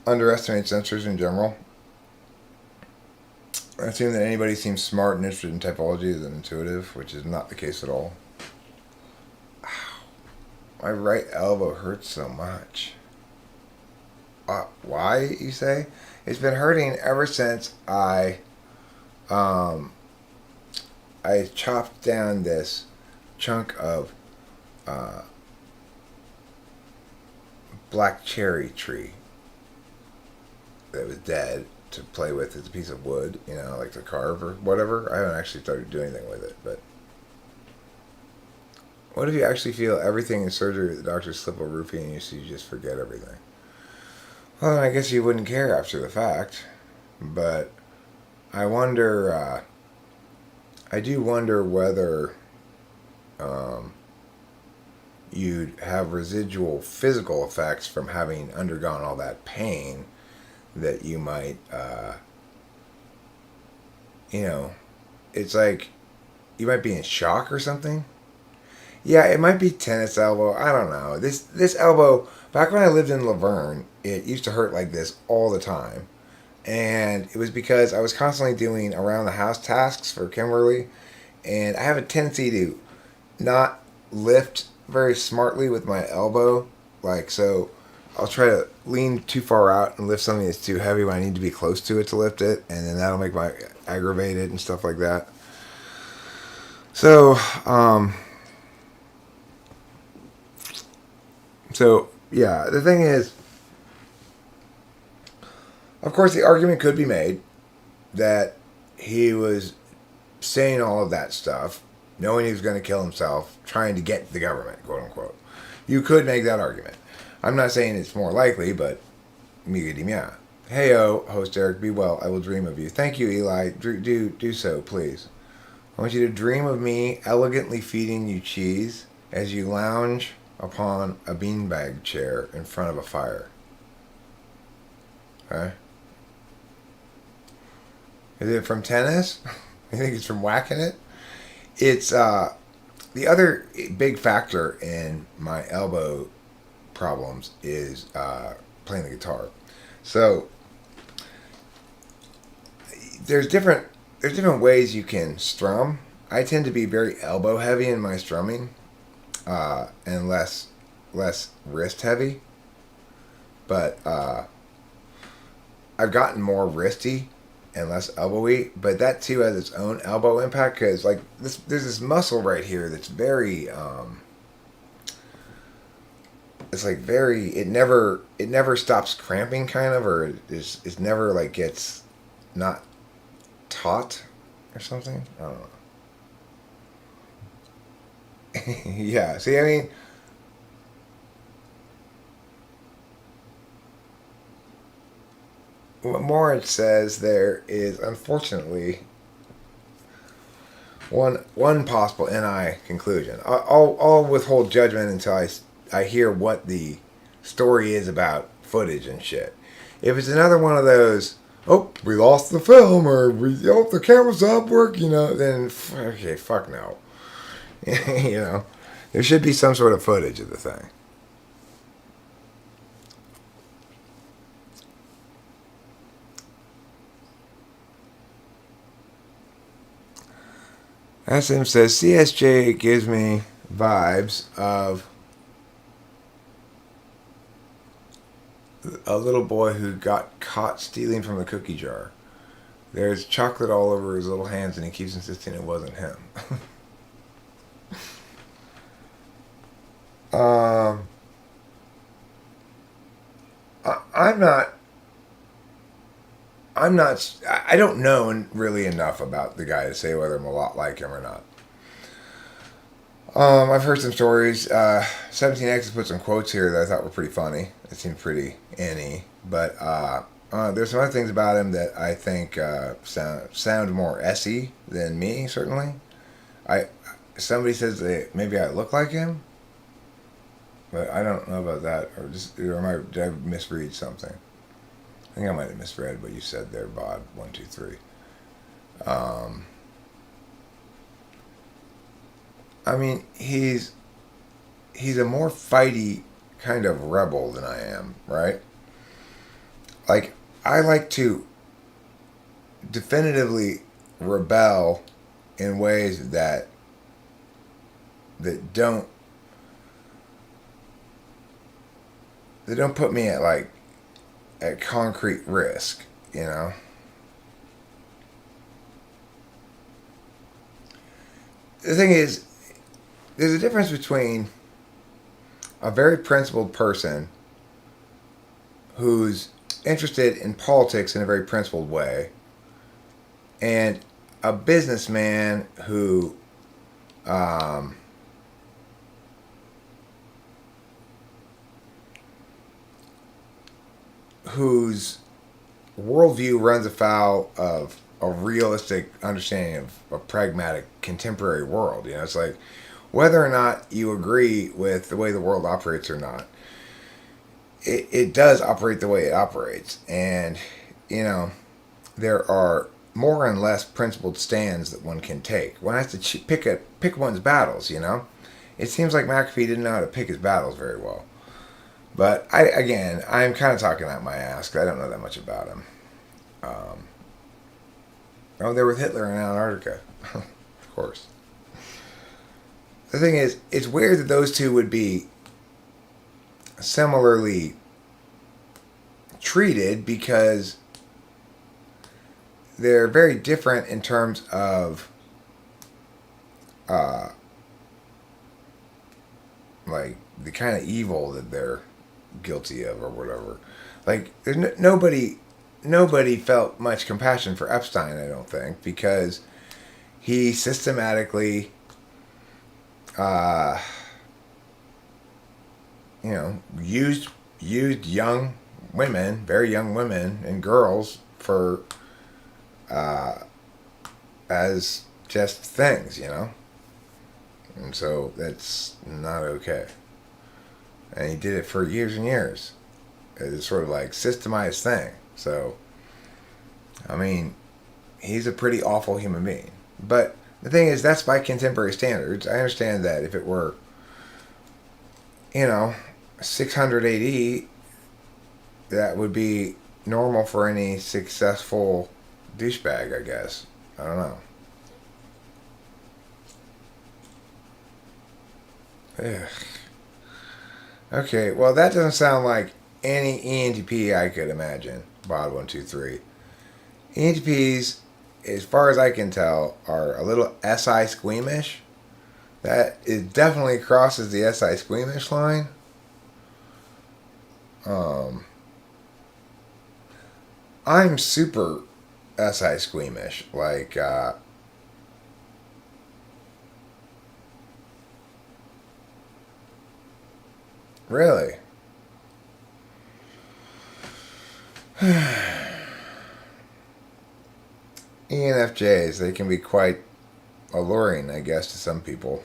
Underestimate sensors in general. I assume that anybody seems smart and interested in typology is an intuitive, which is not the case at all. Ow. My right elbow hurts so much. Why, you say? It's been hurting ever since I chopped down this chunk of black cherry tree that was dead to play with as a piece of wood, like to carve or whatever. I haven't actually started doing anything with it, but what if you actually feel everything in surgery, the doctors slip a roofie and you just forget everything? Well, I guess you wouldn't care after the fact, but I wonder, I do wonder whether you'd have residual physical effects from having undergone all that pain that you might, it's like you might be in shock or something. Yeah, it might be tennis elbow. I don't know. This elbow, back when I lived in Laverne, it used to hurt like this all the time. And it was because I was constantly doing around the house tasks for Kimberly. And I have a tendency to not lift very smartly with my elbow. Like, so I'll try to lean too far out and lift something that's too heavy when I need to be close to it to lift it. And then that'll make my aggravated and stuff like that. So, yeah, the thing is, of course, the argument could be made that he was saying all of that stuff, knowing he was going to kill himself, trying to get the government, quote unquote. You could make that argument. I'm not saying it's more likely, but migadi mia. Heyo, host Eric, be well. I will dream of you. Thank you, Eli. Do so, please. I want you to dream of me elegantly feeding you cheese as you lounge upon a beanbag chair in front of a fire. Okay? Is it from tennis? You think it's from whacking it? It's the other big factor in my elbow problems is playing the guitar. So there's different ways you can strum. I tend to be very elbow heavy in my strumming, and less wrist heavy. But I've gotten more wristy and less elbowy, but that too has its own elbow impact because like there's this muscle right here that's very it's like very it never stops cramping kind of, or it's never like gets not taut or something. I don't know. Yeah. See, I mean, what more it says there is unfortunately one possible NI conclusion. I'll withhold judgment until I hear what the story is about footage and shit. If it's another one of those, oh, we lost the film, or the camera stopped working, then okay, fuck no. There should be some sort of footage of the thing. SM says CSJ gives me vibes of a little boy who got caught stealing from the cookie jar. There's chocolate all over his little hands and he keeps insisting it wasn't him. I'm not. I don't know really enough about the guy to say whether I'm a lot like him or not. I've heard some stories. 17X put some quotes here that I thought were pretty funny. It seemed pretty any, but there's some other things about him that I think sound more S-y than me. Certainly, somebody says that maybe I look like him, but I don't know about that. Did I misread something? I think I might have misread what you said there, Bod123. I mean, he's a more fighty kind of rebel than I am, right? Like, I like to definitively rebel in ways that don't put me at concrete risk, The thing is, there's a difference between a very principled person who's interested in politics in a very principled way and a businessman whose worldview runs afoul of a realistic understanding of a pragmatic contemporary world. It's like whether or not you agree with the way the world operates or not, it does operate the way it operates. And, there are more and less principled stands that one can take. One has to pick one's battles, It seems like McAfee didn't know how to pick his battles very well. But I'm kind of talking out my ass because I don't know that much about him. They're with Hitler in Antarctica, of course. The thing is, it's weird that those two would be similarly treated because they're very different in terms of like the kind of evil that they're guilty of or whatever. Like there's nobody felt much compassion for Epstein, I don't think, because he systematically used young women, very young women and girls for as just things, and so that's not okay. And he did it for years and years. It's sort of like systemized thing. So, I mean, he's a pretty awful human being. But the thing is, that's by contemporary standards. I understand that if it were, 600 AD, that would be normal for any successful douchebag, I guess. I don't know. Ugh. Okay, well, that doesn't sound like any ENTP I could imagine, Bod123. INTPs, as far as I can tell, are a little SI squeamish. That it definitely crosses the SI squeamish line. I'm super SI squeamish. Like, really? ENFJs, they can be quite alluring, I guess, to some people.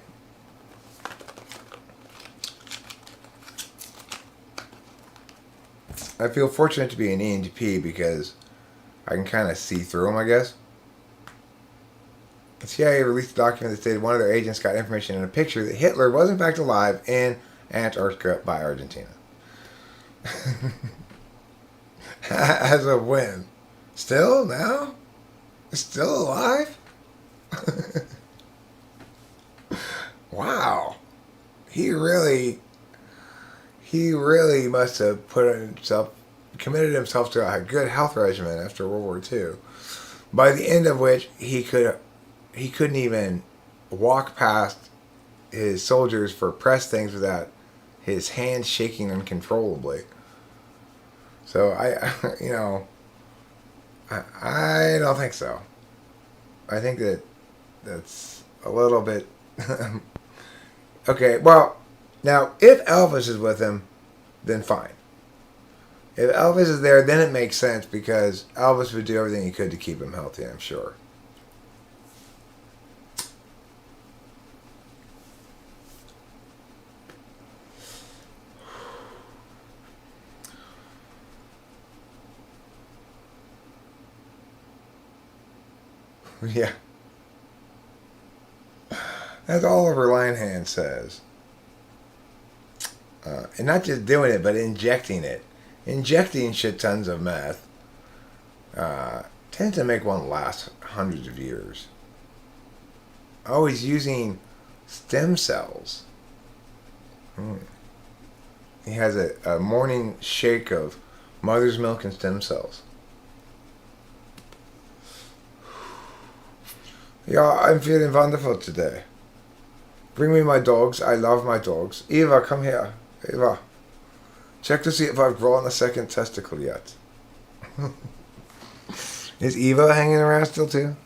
I feel fortunate to be an ENTP because I can kind of see through them, I guess. The CIA released a document that stated one of their agents got information in a picture that Hitler was in fact alive in Antarctica by Argentina. As of when? Still? Now? Still alive? Wow. He really must have committed himself to a good health regimen after World War II. By the end of which he couldn't even walk past his soldiers for press things without his hands shaking uncontrollably. So I don't think so. I think that's a little bit okay. Well, now if Elvis is with him, then fine. If Elvis is there, then it makes sense because Elvis would do everything he could to keep him healthy, I'm sure. Yeah. As Oliver Linehan says. And not just doing it, but injecting it. Injecting shit tons of meth tends to make one last hundreds of years. Oh, he's using stem cells. He has a morning shake of mother's milk and stem cells. Yeah, I'm feeling wonderful today. Bring me my dogs. I love my dogs. Eva, come here. Eva. Check to see if I've grown a second testicle yet. Is Eva hanging around still too?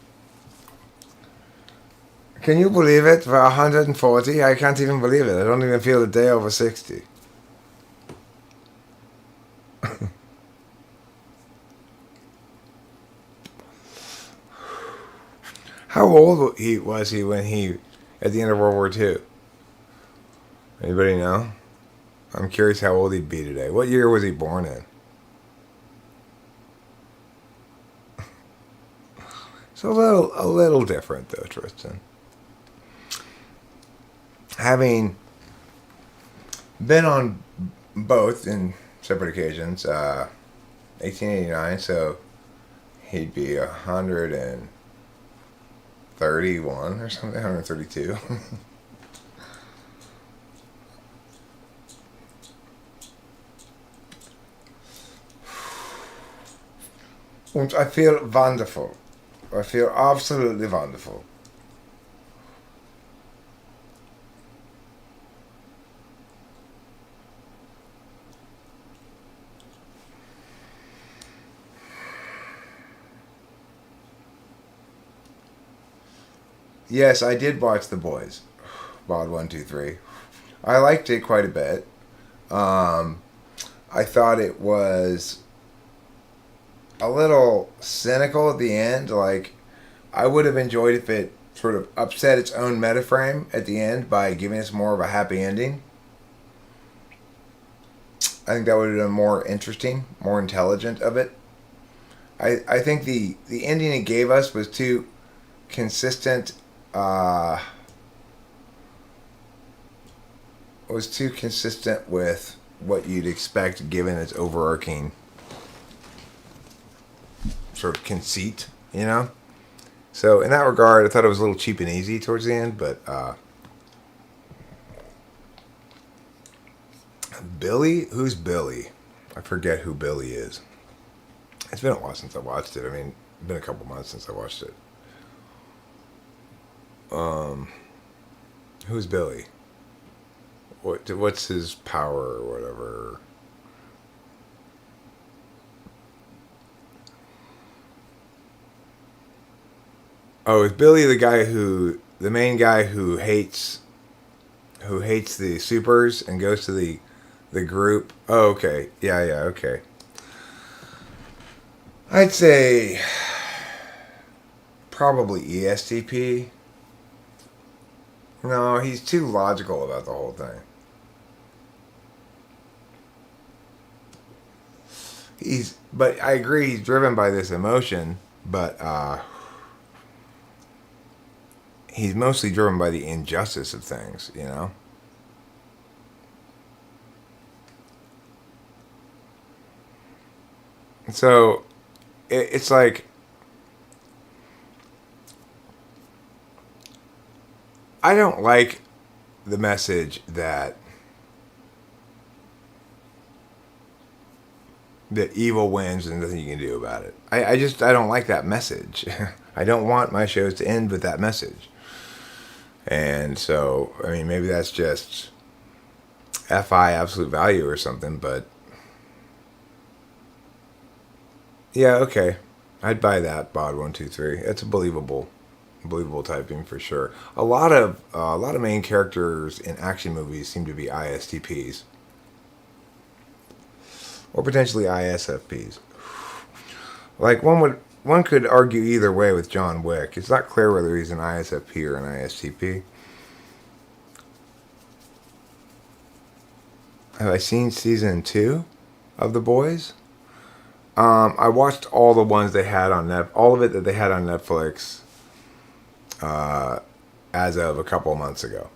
Can you believe it? For 140? I can't even believe it. I don't even feel a day over 60. How old was he when he, at the end of World War II? Anybody know? I'm curious how old he'd be today. What year was he born in? It's a little different though, Tristan. Having been on both in separate occasions, 1889, so he'd be 131 or something, 132. And I feel wonderful. I feel absolutely wonderful. Yes, I did watch The Boys. Bod 1, 2, 3. I liked it quite a bit. I thought it was a little cynical at the end. Like, I would have enjoyed if it sort of upset its own metaframe at the end by giving us more of a happy ending. I think that would have been more interesting, more intelligent of it. I think the ending it gave us was too consistent. Was too consistent with what you'd expect given its overarching sort of conceit, you know? So in that regard, I thought it was a little cheap and easy towards the end, but Billy? Who's Billy? I forget who Billy is. It's been a while since I watched it. I mean, been a couple months since I watched it. Who's Billy? What's his power or whatever? Oh, is Billy the main guy who hates the supers and goes to the group? Oh, okay. Yeah, okay. I'd say probably ESTP. No, he's too logical about the whole thing. But I agree, he's driven by this emotion, but he's mostly driven by the injustice of things, you know? So, it's like, I don't like the message that evil wins and nothing you can do about it. I don't like that message. I don't want my shows to end with that message. And so, I mean, maybe that's just FI absolute value or something, but yeah, okay. I'd buy that bod123. It's a believable typing for sure. A lot of main characters in action movies seem to be ISTPs or potentially ISFPs. Like one could argue either way with John Wick. It's not clear whether he's an ISFP or an ISTP. Have I seen season 2 of The Boys? I watched all the ones they had on all of it that they had on Netflix as of a couple of months ago,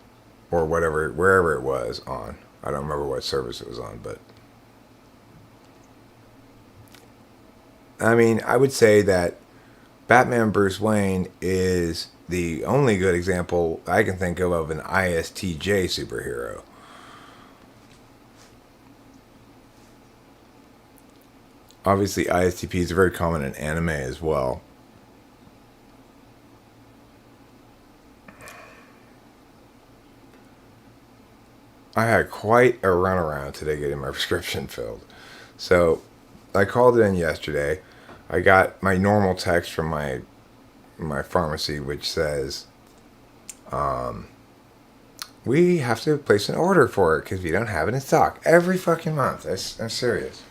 or wherever it was on. I don't remember what service it was on, but I mean, I would say that Batman Bruce Wayne is the only good example I can think of an ISTJ superhero. Obviously, ISTPs are very common in anime as well. I had quite a runaround today getting my prescription filled. So, I called it in yesterday. I got my normal text from my pharmacy, which says, we have to place an order for it because we don't have it in stock every fucking month. I'm serious.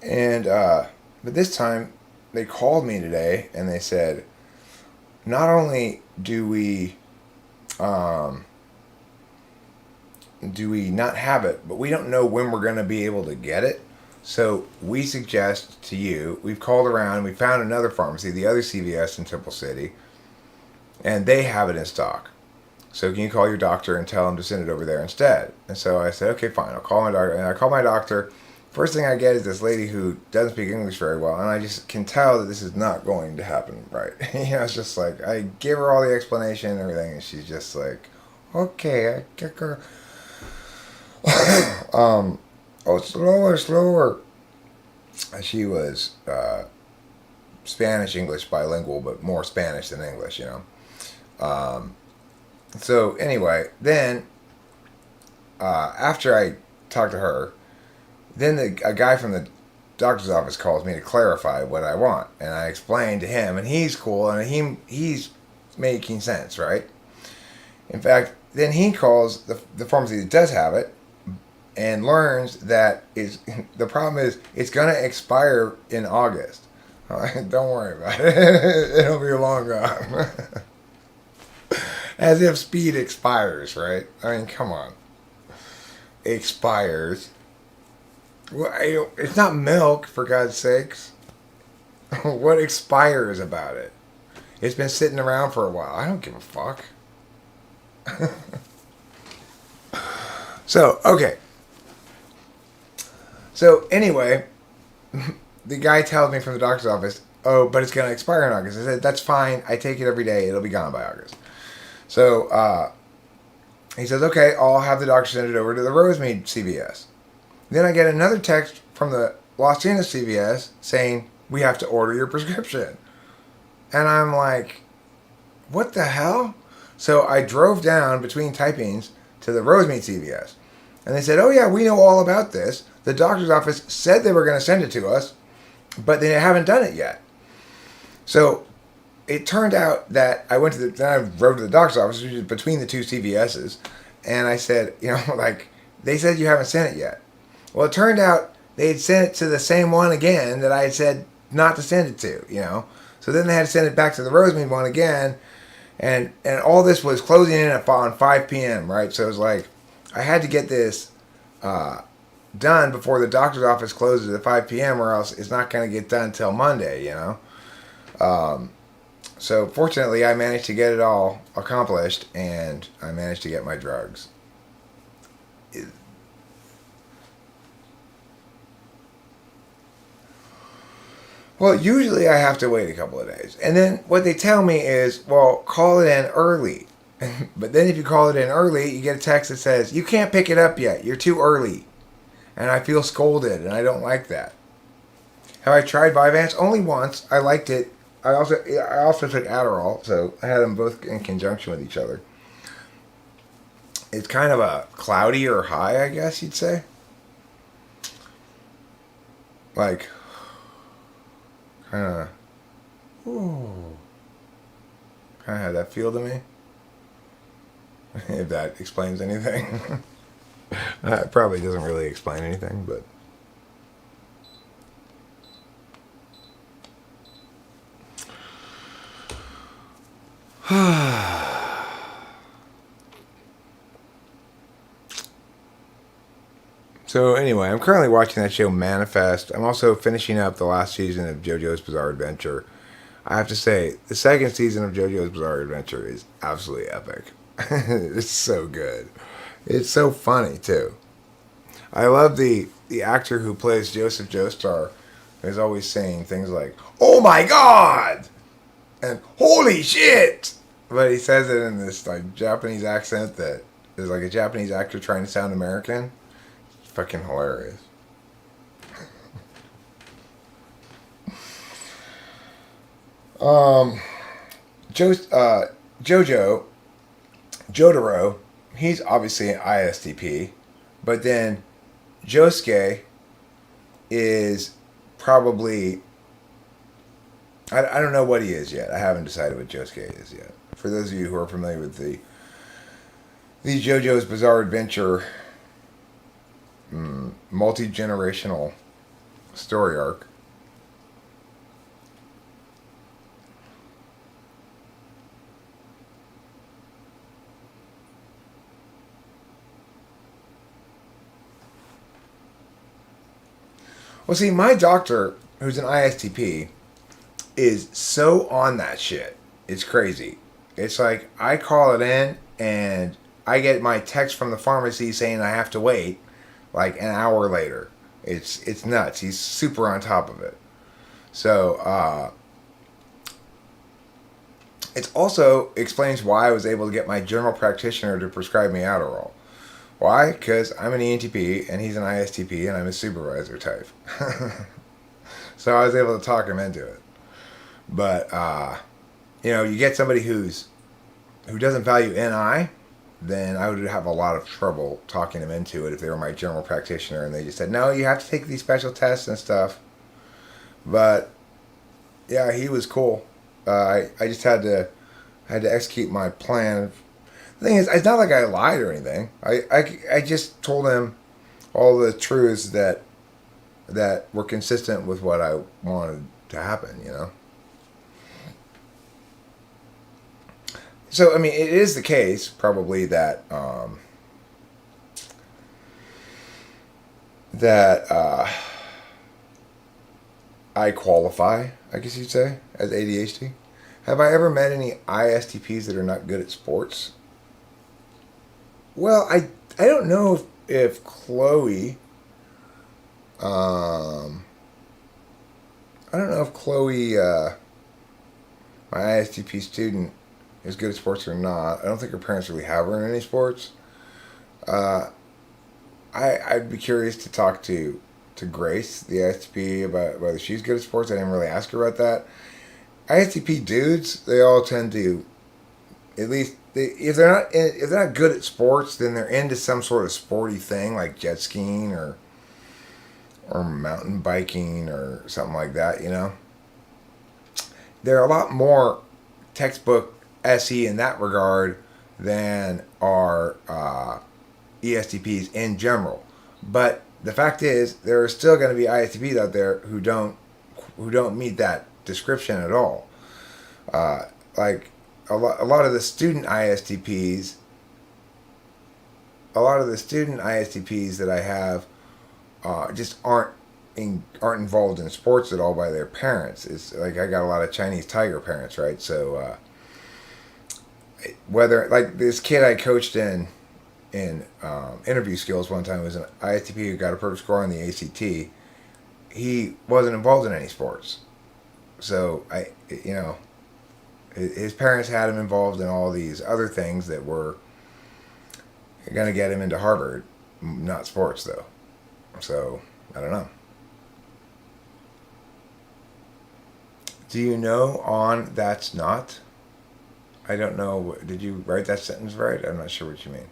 And but this time they called me today and they said, not only do we not have it, but we don't know when we're going to be able to get it. So we suggest to you, we've called around, we found another pharmacy, the other CVS in Temple City, and they have it in stock. So can you call your doctor and tell them to send it over there instead? And so I said, okay, fine, I'll call my doctor. And I call my doctor. First thing I get is this lady who doesn't speak English very well, and I just can tell that this is not going to happen right. It's just like, I give her all the explanation and everything, and she's just like, okay, I kick her. Oh, slower. She was Spanish English bilingual, but more Spanish than English, you know. So anyway, then after I talked to her, then a guy from the doctor's office calls me to clarify what I want, and I explained to him, and he's cool, and he's making sense, right? In fact, then he calls the pharmacy that does have it, and learns that the problem is it's going to expire in August. Don't worry about it. It'll be long gone. As if speed expires, right? I mean, come on. Expires. Well, it's not milk, for God's sakes. What expires about it? It's been sitting around for a while. I don't give a fuck. So, okay. So, anyway, the guy tells me from the doctor's office, oh, but it's going to expire in August. I said, that's fine. I take it every day. It'll be gone by August. So, he says, okay, I'll have the doctor send it over to the Rosemead CVS. Then I get another text from the Los Angeles CVS saying, we have to order your prescription. And I'm like, what the hell? So I drove down between typings to the Rosemead CVS. And they said, oh yeah, we know all about this. The doctor's office said they were going to send it to us, but they haven't done it yet. So it turned out that I drove to the doctor's office, which is between the two CVS's, and I said, like, they said you haven't sent it yet. Well, it turned out they had sent it to the same one again that I had said not to send it to, So then they had to send it back to the Rosemead one again, and all this was closing in on 5 p.m., right? So it was like, I had to get this done before the doctor's office closes at 5 p.m., or else it's not going to get done till Monday, So fortunately, I managed to get it all accomplished, and I managed to get my drugs. Well, usually I have to wait a couple of days. And then what they tell me is, well, call it in early. But then if you call it in early, you get a text that says, you can't pick it up yet. You're too early. And I feel scolded, and I don't like that. Have I tried Vyvanse? Only once. I liked it. I also took Adderall, so I had them both in conjunction with each other. It's kind of a cloudier high, I guess you'd say. Like, kind of had that feel to me. If that explains anything. It probably doesn't really explain anything, but... So anyway, I'm currently watching that show Manifest. I'm also finishing up the last season of JoJo's Bizarre Adventure. I have to say, the second season of JoJo's Bizarre Adventure is absolutely epic. It's so good. It's so funny, too. I love the actor who plays Joseph Joestar is always saying things like, oh my god! And holy shit! But he says it in this like Japanese accent that is like a Japanese actor trying to sound American. It's fucking hilarious. Jotaro, he's obviously an ISTP, but then Josuke is probably... I don't know what he is yet. I haven't decided what Josuke is yet. For those of you who are familiar with the JoJo's Bizarre Adventure multi-generational story arc, well, see, my doctor, who's an ISTP, is so on that shit. It's crazy. It's like I call it in and I get my text from the pharmacy saying I have to wait like an hour later. It's nuts. He's super on top of it. So it also explains why I was able to get my general practitioner to prescribe me Adderall. Why? Because I'm an ENTP and he's an ISTP and I'm a supervisor type. So I was able to talk him into it. But you get somebody who doesn't value NI, then I would have a lot of trouble talking them into it if they were my general practitioner and they just said, no, you have to take these special tests and stuff. But yeah, he was cool. I just had to execute my plan. The thing is, it's not like I lied or anything. I just told him all the truths that were consistent with what I wanted to happen, So, I mean, it is the case, probably, that I qualify, I guess you'd say, as ADHD. Have I ever met any ISTPs that are not good at sports? Well, I don't know if Chloe... I don't know if Chloe, my ISTP student, is good at sports or not. I don't think her parents really have her in any sports. I'd be curious to talk to Grace, the ISTP, about whether she's good at sports. I didn't really ask her about that. ISTP dudes, they all tend to, at least if they're not good at sports, then they're into some sort of sporty thing like jet skiing or mountain biking or something like that. They're a lot more textbook SE in that regard than are ESTPs in general. But the fact is, there are still going to be ISTPs out there who don't meet that description at all. Like a lot of the student ISTPs, that I have just aren't involved in sports at all by their parents. It's like I got a lot of Chinese tiger parents, right? So whether like this kid I coached in interview skills one time was an ISTP who got a perfect score on the ACT. He wasn't involved in any sports, so his parents had him involved in all these other things that were going to get him into Harvard, not sports though. So I don't know. Do you know on that's not? I don't know. Did you write that sentence right? I'm not sure what you mean.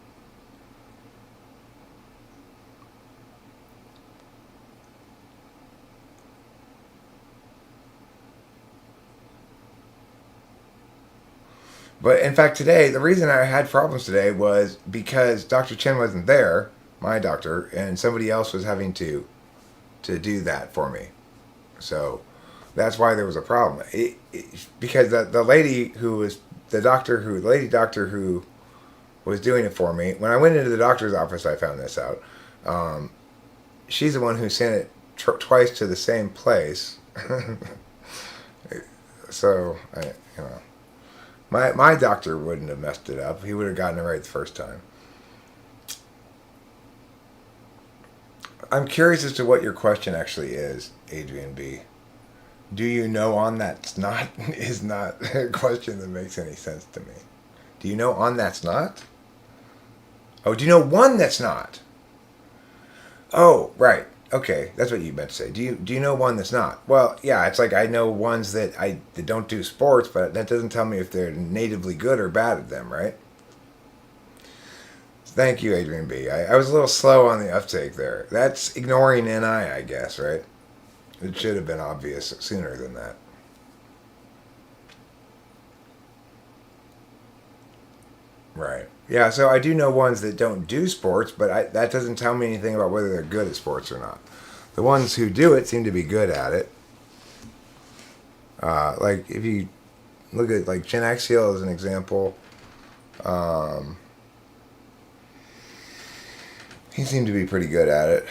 But in fact, today, the reason I had problems today was because Dr. Chen wasn't there, my doctor, and somebody else was having to do that for me. So that's why there was a problem. Because the lady who was the lady doctor who was doing it for me, when I went into the doctor's office, I found this out. She's the one who sent it twice to the same place. So my doctor wouldn't have messed it up. He would have gotten it right the first time. I'm curious as to what your question actually is, Adrian B. Do you know on that's not is not a question that makes any sense to me. Do you know on that's not? Oh, do you know one that's not? Oh, right. Okay, that's what you meant to say. Do you know one that's not? Well, yeah, it's like I know ones that don't do sports, but that doesn't tell me if they're natively good or bad at them, right? Thank you, Adrian B. I was a little slow on the uptake there. That's ignoring NI, I guess, right? It should have been obvious sooner than that. Right. Yeah, so I do know ones that don't do sports, but that doesn't tell me anything about whether they're good at sports or not. The ones who do it seem to be good at it. Like if you look at like Jen Axial as an example, he seemed to be pretty good at it.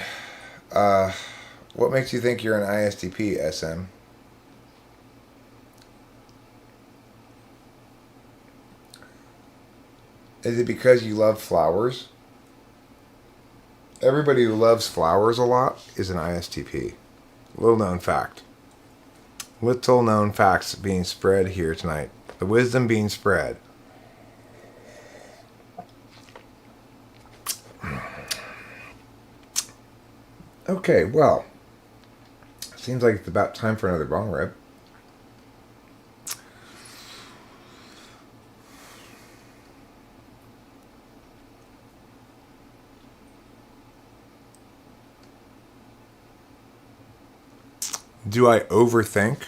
What makes you think you're an ISTP, SM? Is it because you love flowers? Everybody who loves flowers a lot is an ISTP. Little known fact. Little known facts being spread here tonight. The wisdom being spread. Okay, well. Seems like it's about time for another bong rip. Do I overthink?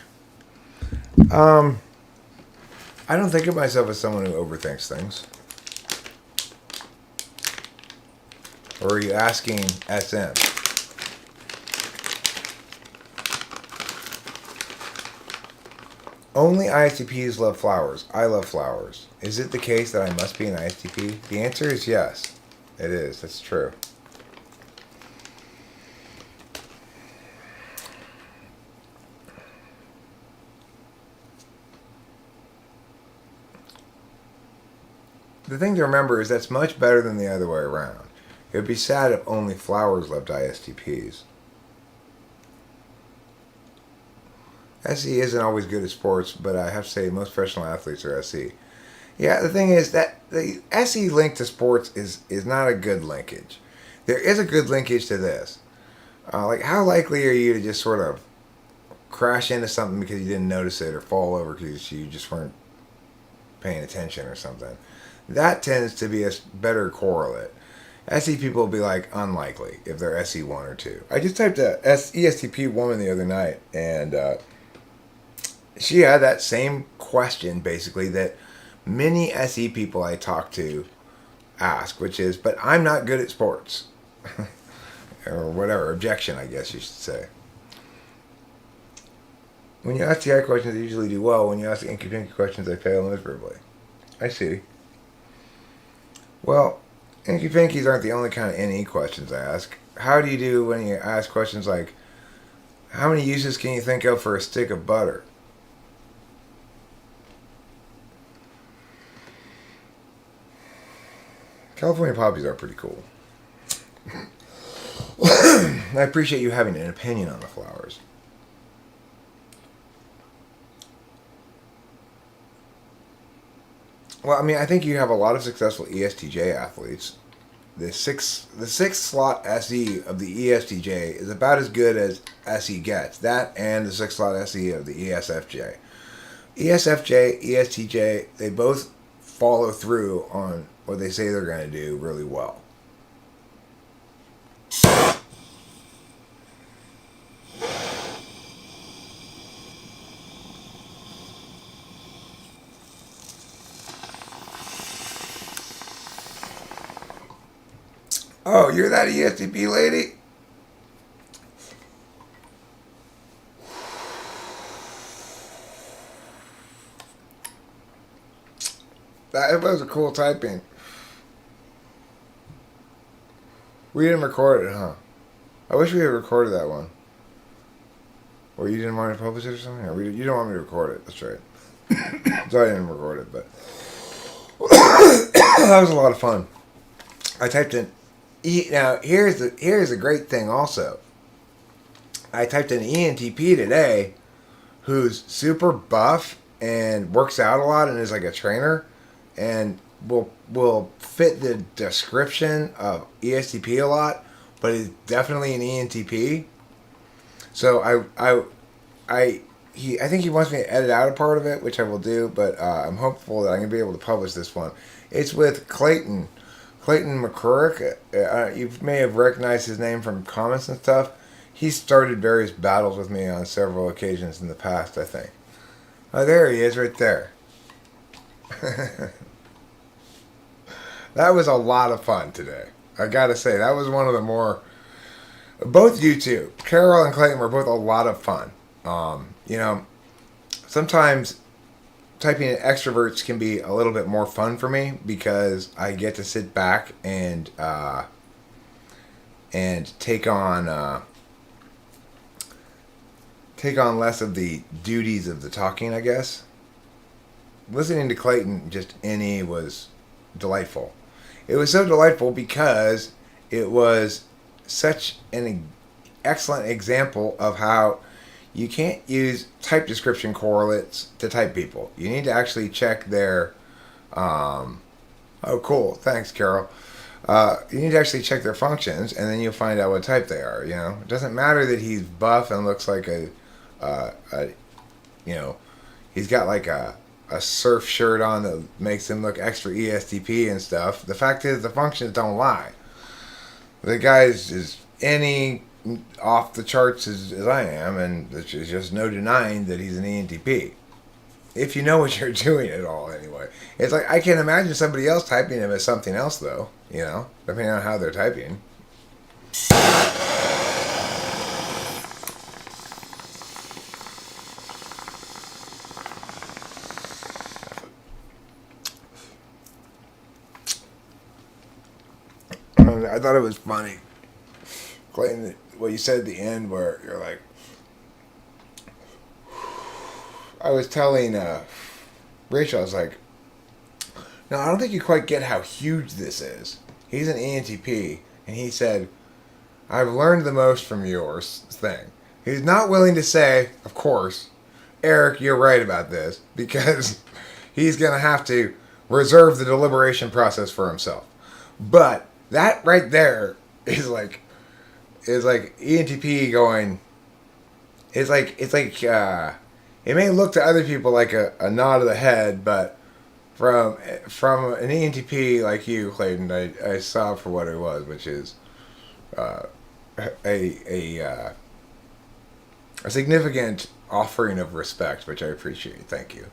I don't think of myself as someone who overthinks things. Or are you asking SM? Only ISTPs love flowers. I love flowers. Is it the case that I must be an ISTP? The answer is yes. It is. That's true. The thing to remember is that's much better than the other way around. It would be sad if only flowers loved ISTPs. SE isn't always good at sports, but I have to say most professional athletes are SE. Yeah, the thing is that the SE link to sports is not a good linkage. There is a good linkage to this. Like, how likely are you to just sort of crash into something because you didn't notice it, or fall over because you just weren't paying attention or something. That tends to be a better correlate. SE people will be like unlikely if they're SE 1 or 2. I just typed a ESTP woman the other night, and she had that same question basically that many SE people I talk to ask, which is, but I'm not good at sports. Or whatever, objection, I guess you should say. When you ask TI questions, they usually do well. When you ask Inky questions, they fail miserably. I see. Well, Inky Pinkies aren't the only kind of NE questions I ask. How do you do when you ask questions like, how many uses can you think of for a stick of butter? California poppies are pretty cool. I appreciate you having an opinion on the flowers. Well, I mean, I think you have a lot of successful ESTJ athletes. The sixth slot SE of the ESTJ is about as good as SE gets. That and the sixth slot SE of the ESFJ. ESFJ, ESTJ, they both follow through on what they say they're going to do really well. Oh, you're that ESTP lady? That was a cool typing. We didn't record it, huh? I wish we had recorded that one. Or you didn't want to publish it or something? Or you didn't want me to record it. That's right. So I didn't record it, but that was a lot of fun. I typed in now here's a great thing also. I typed in ENTP today, who's super buff and works out a lot and is like a trainer, and will fit the description of ESTP a lot, but is definitely an ENTP. So I think he wants me to edit out a part of it, which I will do, but I'm hopeful that I'm going to be able to publish this one. It's with Clayton McCurrick. You may have recognized his name from comments and stuff. He's started various battles with me on several occasions in the past, I think. Oh, there he is right there. That was a lot of fun today. I gotta say, that was one of the more... Both you two, Carol and Clayton, were both a lot of fun. Sometimes typing in extroverts can be a little bit more fun for me because I get to sit back and take on less of the duties of the talking, I guess. Listening to Clayton just NE was delightful. It was so delightful because it was such an excellent example of how you can't use type description correlates to type people. You need to actually check their... oh, cool. Thanks, Carol. You need to actually check their functions, and then you'll find out what type they are, It doesn't matter that he's buff and looks like he's got like a surf shirt on that makes him look extra ESTP and stuff. The fact is, the functions don't lie. The guy's is any off the charts as I am, and there's just no denying that he's an ENTP. If you know what you're doing at all, anyway. It's like, I can imagine somebody else typing him as something else, though, depending on how they're typing. I thought it was funny, Clayton, what you said at the end where you're like, I was telling Rachel, I was like, no, I don't think you quite get how huge this is. He's an ENTP, and he said, I've learned the most from yours thing. He's not willing to say, of course, Eric, you're right about this, because he's going to have to reserve the deliberation process for himself. But that right there is like ENTP going, it may look to other people like a nod of the head, but from an ENTP like you, Clayton, I saw it for what it was, which is uh, a significant offering of respect, which I appreciate. Thank you.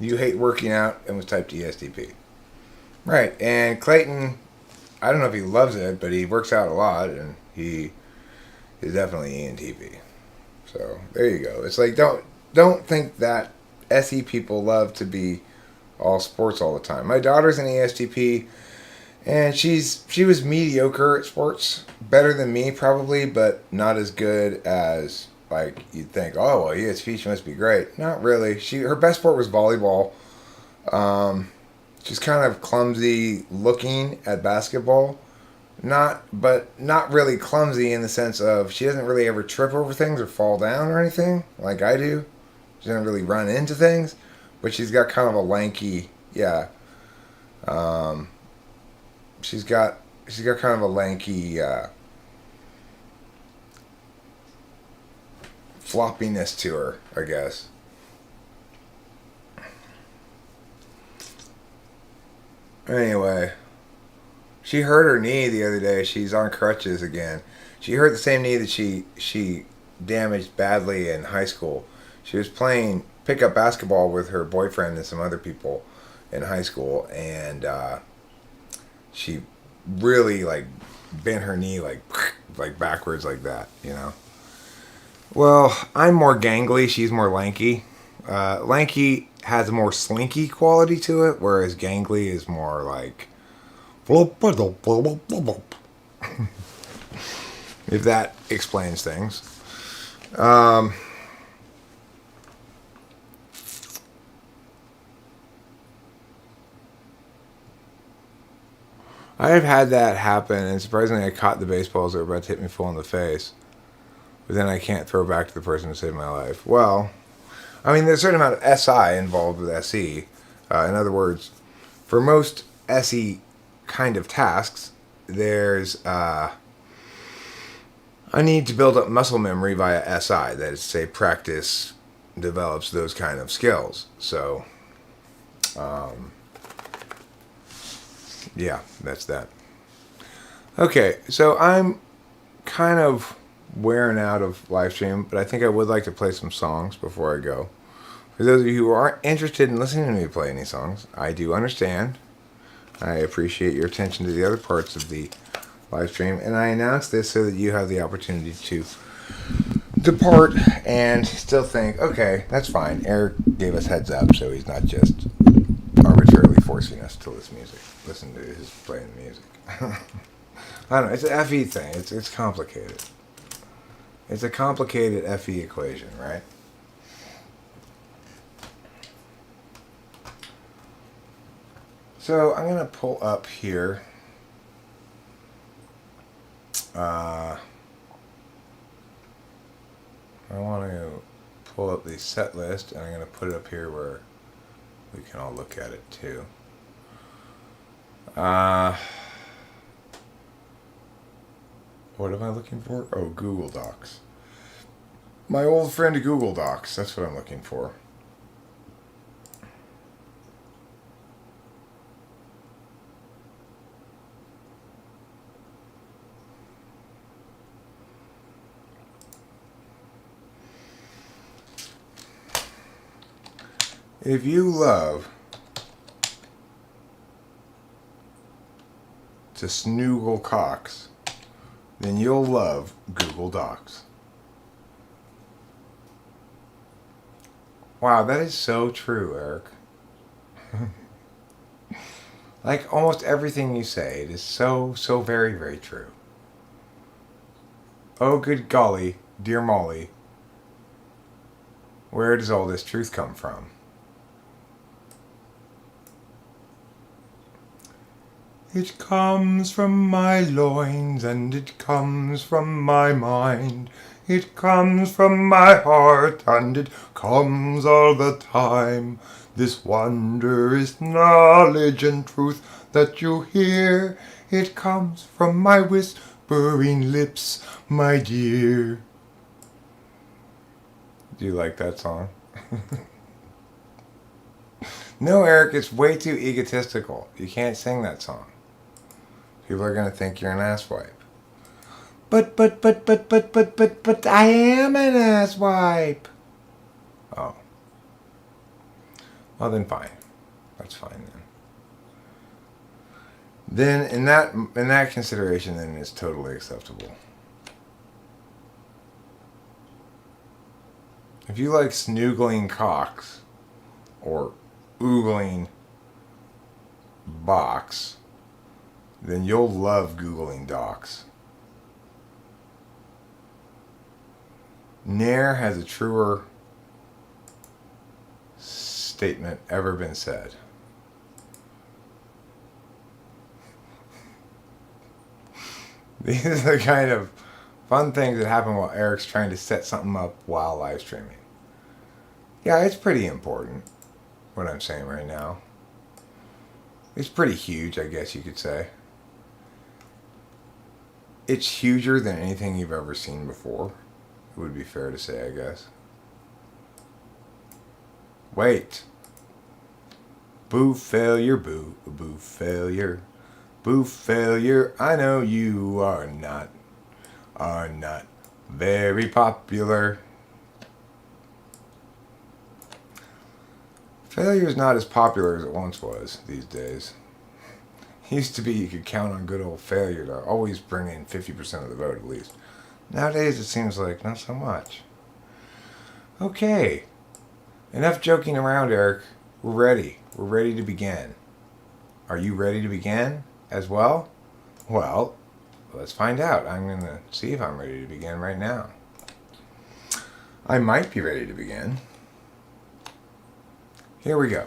You hate working out and was typed ESTP. Right, and Clayton, I don't know if he loves it, but he works out a lot, and he is definitely ENTP. So there you go. It's like don't think that SE people love to be all sports all the time. My daughter's an ESTP, and she was mediocre at sports, better than me probably, but not as good as like you'd think. Oh well, ESTP, she must be great. Not really. Her best sport was volleyball. She's kind of clumsy looking at basketball. But not really clumsy in the sense of she doesn't really ever trip over things or fall down or anything like I do. She doesn't really run into things, but she's got kind of a lanky, yeah. She's got kind of a lanky floppiness to her, I guess. Anyway, she hurt her knee the other day. She's on crutches again. She hurt the same knee that she damaged badly in high school. She was playing pickup basketball with her boyfriend and some other people in high school, and she really like bent her knee like backwards like that, you know. Well, I'm more gangly. She's more lanky. Lanky has a more slinky quality to it, whereas gangly is more like if that explains things. I have had that happen, and surprisingly, I caught the baseballs that were about to hit me full in the face. But then I can't throw back to the person who saved my life. Well, I mean, there's a certain amount of SI involved with SE. In other words, for most SE kind of tasks, there's a need to build up muscle memory via SI. That is to say, practice develops those kind of skills. So, yeah, that's that. Okay, so I'm kind of wearing out of live stream, but I think I would like to play some songs before I go. For those of you who aren't interested in listening to me play any songs, I do understand. I appreciate your attention to the other parts of the live stream, and I announce this so that you have the opportunity to depart and still think, okay, that's fine. Eric gave us heads up, so he's not just arbitrarily forcing us to listen to his playing music. I don't know, it's an FE thing. It's complicated. It's a complicated FE equation, right? So I'm going to pull up here. I want to pull up the set list, and I'm going to put it up here where we can all look at it too. What am I looking for? Oh, Google Docs. My old friend Google Docs. That's what I'm looking for. If you love to snoogle cocks, then you'll love Google Docs. Wow, that is so true, Eric. Like almost everything you say, it is so very, very true. Oh, good golly, dear Molly, where does all this truth come from? It comes from my loins, and it comes from my mind. It comes from my heart, and it comes all the time. This wondrous knowledge and truth that you hear It comes from my whispering lips, my dear. Do you like that song? No, Eric, it's way too egotistical. You can't sing that song. People are going to think you're an asswipe. But, I am an asswipe. Oh. Well, then fine. That's fine then. Then, in that consideration, then it's totally acceptable. If you like snoogling cocks, or oogling box, then you'll love Googling docs. Ne'er has a truer statement ever been said. These are the kind of fun things that happen while Eric's trying to set something up while live streaming. Yeah, it's pretty important, what I'm saying right now. It's pretty huge, I guess you could say. It's huger than anything you've ever seen before. It would be fair to say, I guess. Wait. Boo failure, boo failure. Boo failure, I know you are not very popular. Failure is not as popular as it once was these days. Used to be you could count on good old failure to always bring in 50% of the vote at least. Nowadays it seems like not so much. Okay. Enough joking around, Eric. We're ready. We're ready to begin. Are you ready to begin as well? Well, let's find out. I'm going to see if I'm ready to begin right now. I might be ready to begin. Here we go.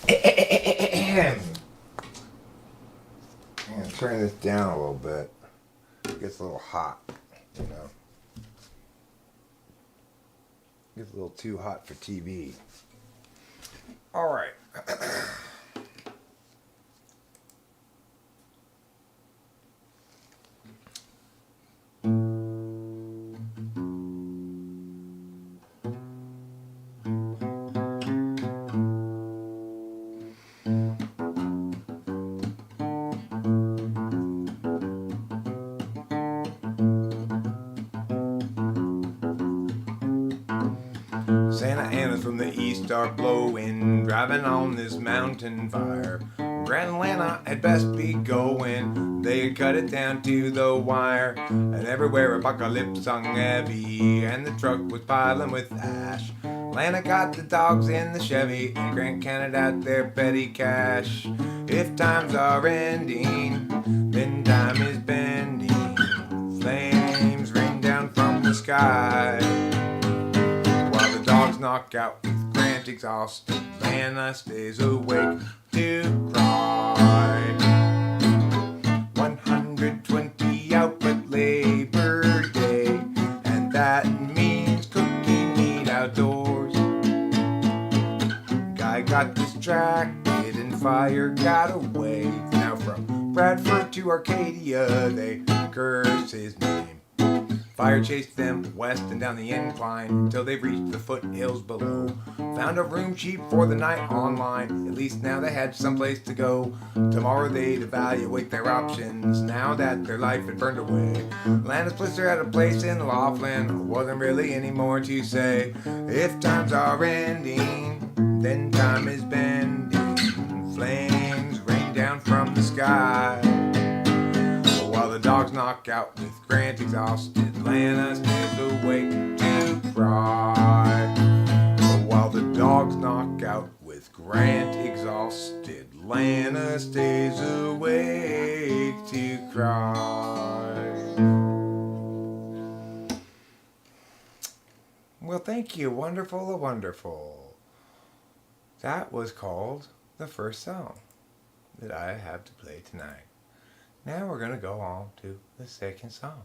I'm going to turn this down a little bit. It gets a little hot, you know. It gets a little too hot for TV. All right. Santa Ana's from the east are blowing, driving on this mountain fire. Grand Atlanta had best be going, they had cut it down to the wire. And everywhere apocalypse hung heavy, and the truck was piling with ash. Atlanta got the dogs in the Chevy, and Grand Canada out their petty cash. If times are ending, then time is bending. Flames rain down from the sky, while the dogs knock out with Grant exhausted. Atlanta stays awake to cry. 120 out but Labor Day, and that means cooking meat outdoors. Guy got distracted and fire got away. Now from Bradford to Arcadia they curse his name. Fire chased them west and down the incline until they reached the foothills below. Found a room cheap for the night online. At least now they had someplace to go. Tomorrow they'd evaluate their options now that their life had burned away. Atlanta's blister had a place in Laughlin. Wasn't really any more to say. If times are ending, then time is bending. Flames rain down from the sky, while the dogs knock out with Grant exhausted. Atlanta stays awake to cry. While the dogs knock out with Grant exhausted. Atlanta stays awake to cry. Well, thank you. Wonderful, wonderful. That was called the first song that I have to play tonight. Now we're going to go on to the second song.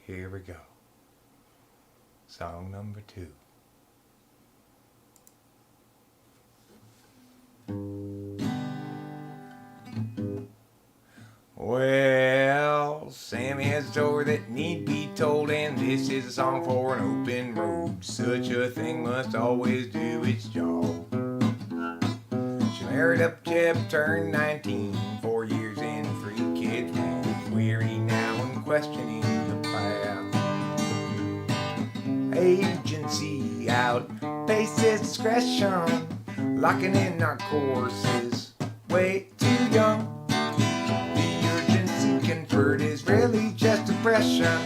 Here we go. Song number 2. story that need be told, and this is a song for an open road. Such a thing must always do its job. She married up Jeb, turned 19, 4 years in, 3 kids, weary now and questioning the path. Agency outpaces discretion, locking in our courses, way too young. The urgency conferred is really just depression,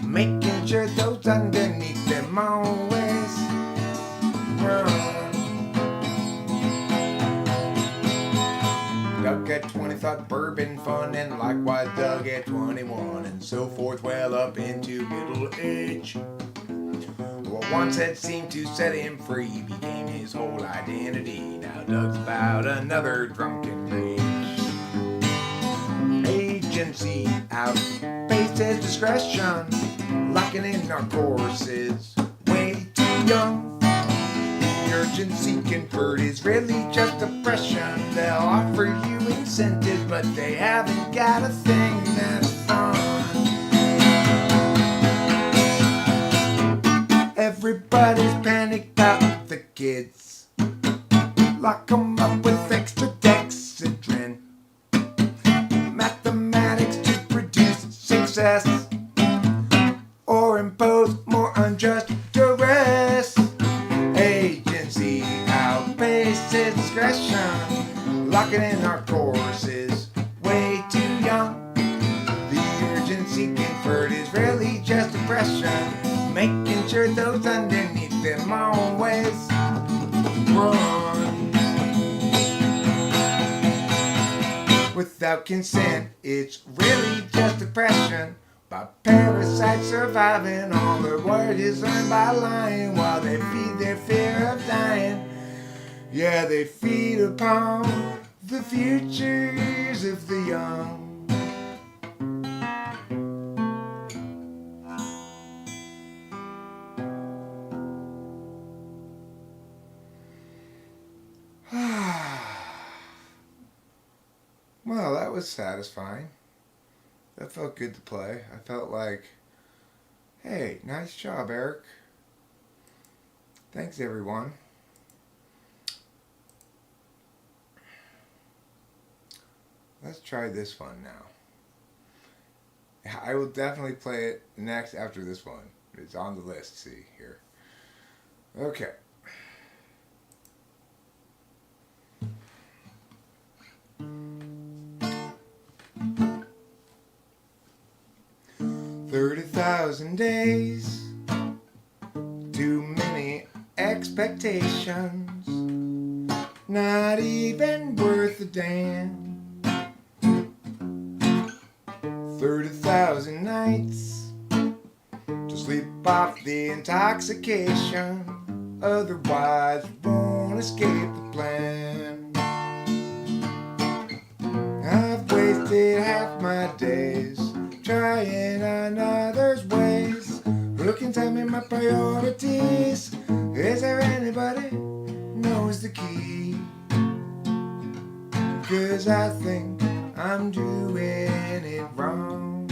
making sure those underneath them always run. Doug at 20 thought bourbon fun, and likewise Doug at 21, and so forth, well up into middle age. What once had seemed to set him free became his whole identity. Now Doug's about another drunken rage. Agency outpaces discretion, locking in our courses, way too young. The urgency conferred is really just depression. They'll offer you incentives, but they haven't got a thing that's fun. Everybody's panicked about the kids. Lock 'em up with extra dexedrine. Mathematics to produce success, or impose more unjust duress. Agency outpaces discretion, locking in our courses, way too young. The urgency conferred is really just depression, making sure those underneath them always run. Without consent, it's really just depression, by parasites surviving. All their word is learned by lying, while they feed their fear of dying. Yeah, they feed upon the futures of the young. Well, that was satisfying. That felt good to play. I felt like, hey, nice job, Eric. Thanks, everyone. Let's try this one now. I will definitely play it next after this one. It's on the list, see here. Okay. "30,000 days, too many expectations, not even worth a damn. 30,000 nights to sleep off the intoxication, otherwise you won't escape the plan. I've wasted half my days trying another's ways. Who can tell me my priorities? Is there anybody knows the key? 'Cause I think I'm doing it wrong.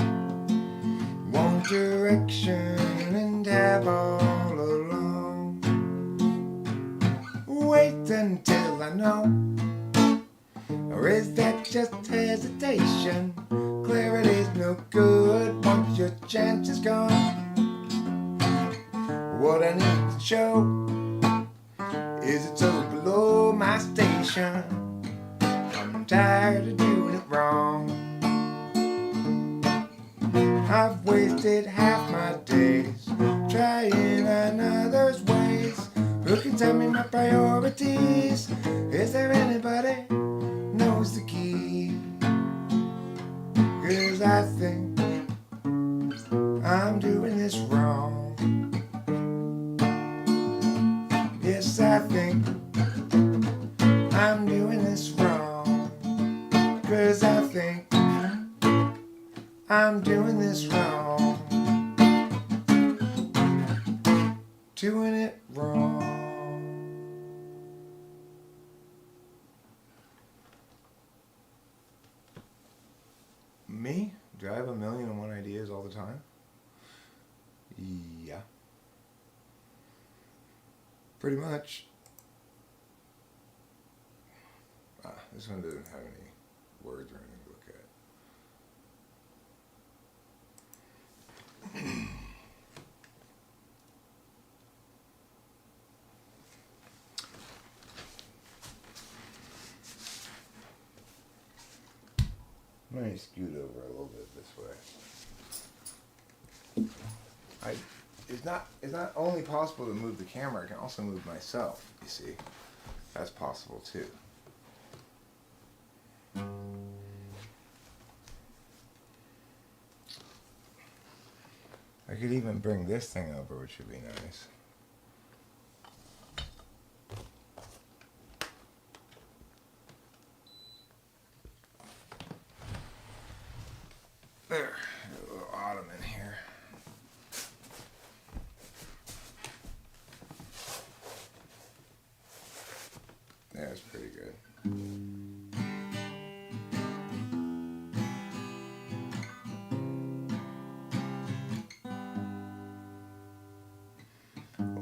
Want direction and have all along. Wait until I know, or is that just hesitation? Clarity's no good once your chance is gone. What I need to show is it's so below my station. I'm tired of doing it wrong. I've wasted half my days trying another's ways. Who can tell me my priorities? Is there anybody knows the key? 'Cause I think I'm doing this wrong. Yes, I think I'm doing this wrong. 'Cause I think I'm doing this wrong. Doing it wrong. Me? Do I have 1,000,001 ideas all the time? Yeah. Pretty much. This one doesn't have any words or anything to look at. I'm going to scoot over a little bit this way. It's not only possible to move the camera, I can also move myself, you see. That's possible too. I could even bring this thing over, which would be nice. There, a little ottoman here. That's pretty good.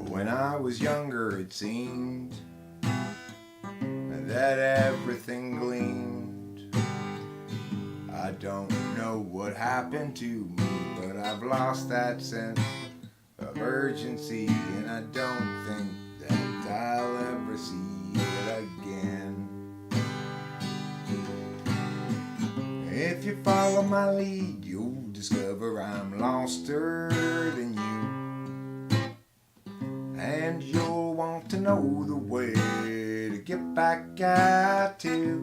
When I was younger, it seemed that everything gleamed. I don't know what happened to me, but I've lost that sense of urgency, and I don't think that I'll ever see it again. If you follow my lead, you'll discover I'm loster than you, and you'll want to know the way to get back at to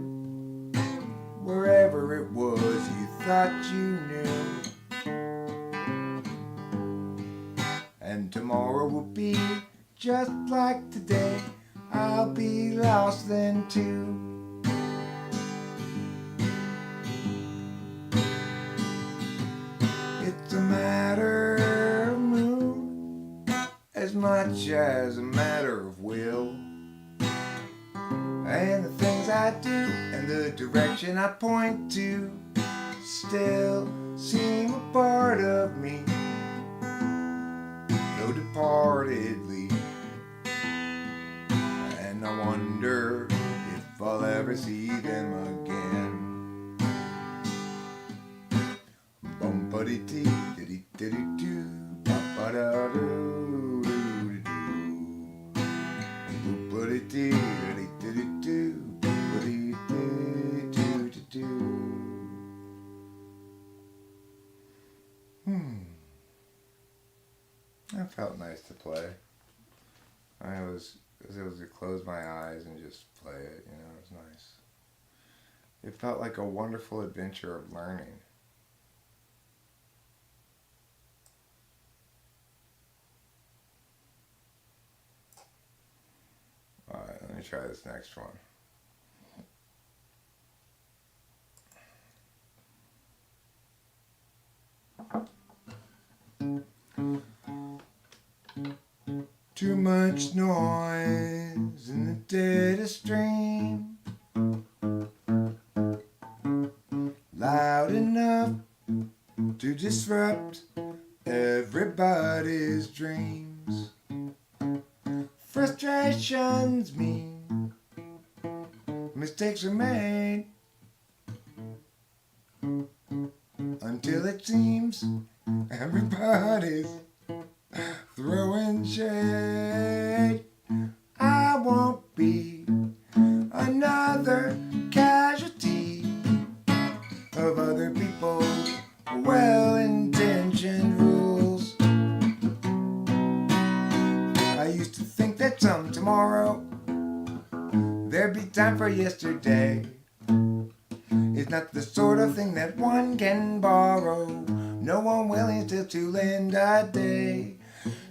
wherever it was you thought you knew. And tomorrow will be just like today. I'll be lost then too. It's a matter of mood as much as a matter of will. And the things I do and the direction I point to still seem a part of me, though departedly. And I wonder if I'll ever see them again. Bum-ba-dee-dee, dee-dee-dee-doo, ba-ba-da-doo, doo-doo-doo. Boop-ba-dee-dee, dee-dee-dee-doo, boop-ba-dee-dee-doo-doo-doo. That felt nice to play. I was able to close my eyes and just play it, you know, it was nice. It felt like a wonderful adventure of learning. Alright, let me try this next one. Too much noise in the data stream, loud enough to disrupt everybody's dreams. Frustrations mean mistakes are made until it seems everybody's throwing shade. I won't be another casualty of other people's well-intentioned rules. I used to think that some tomorrow there'd be time for yesterday. It's not the sort of thing that one can borrow. No one willing still to lend a day.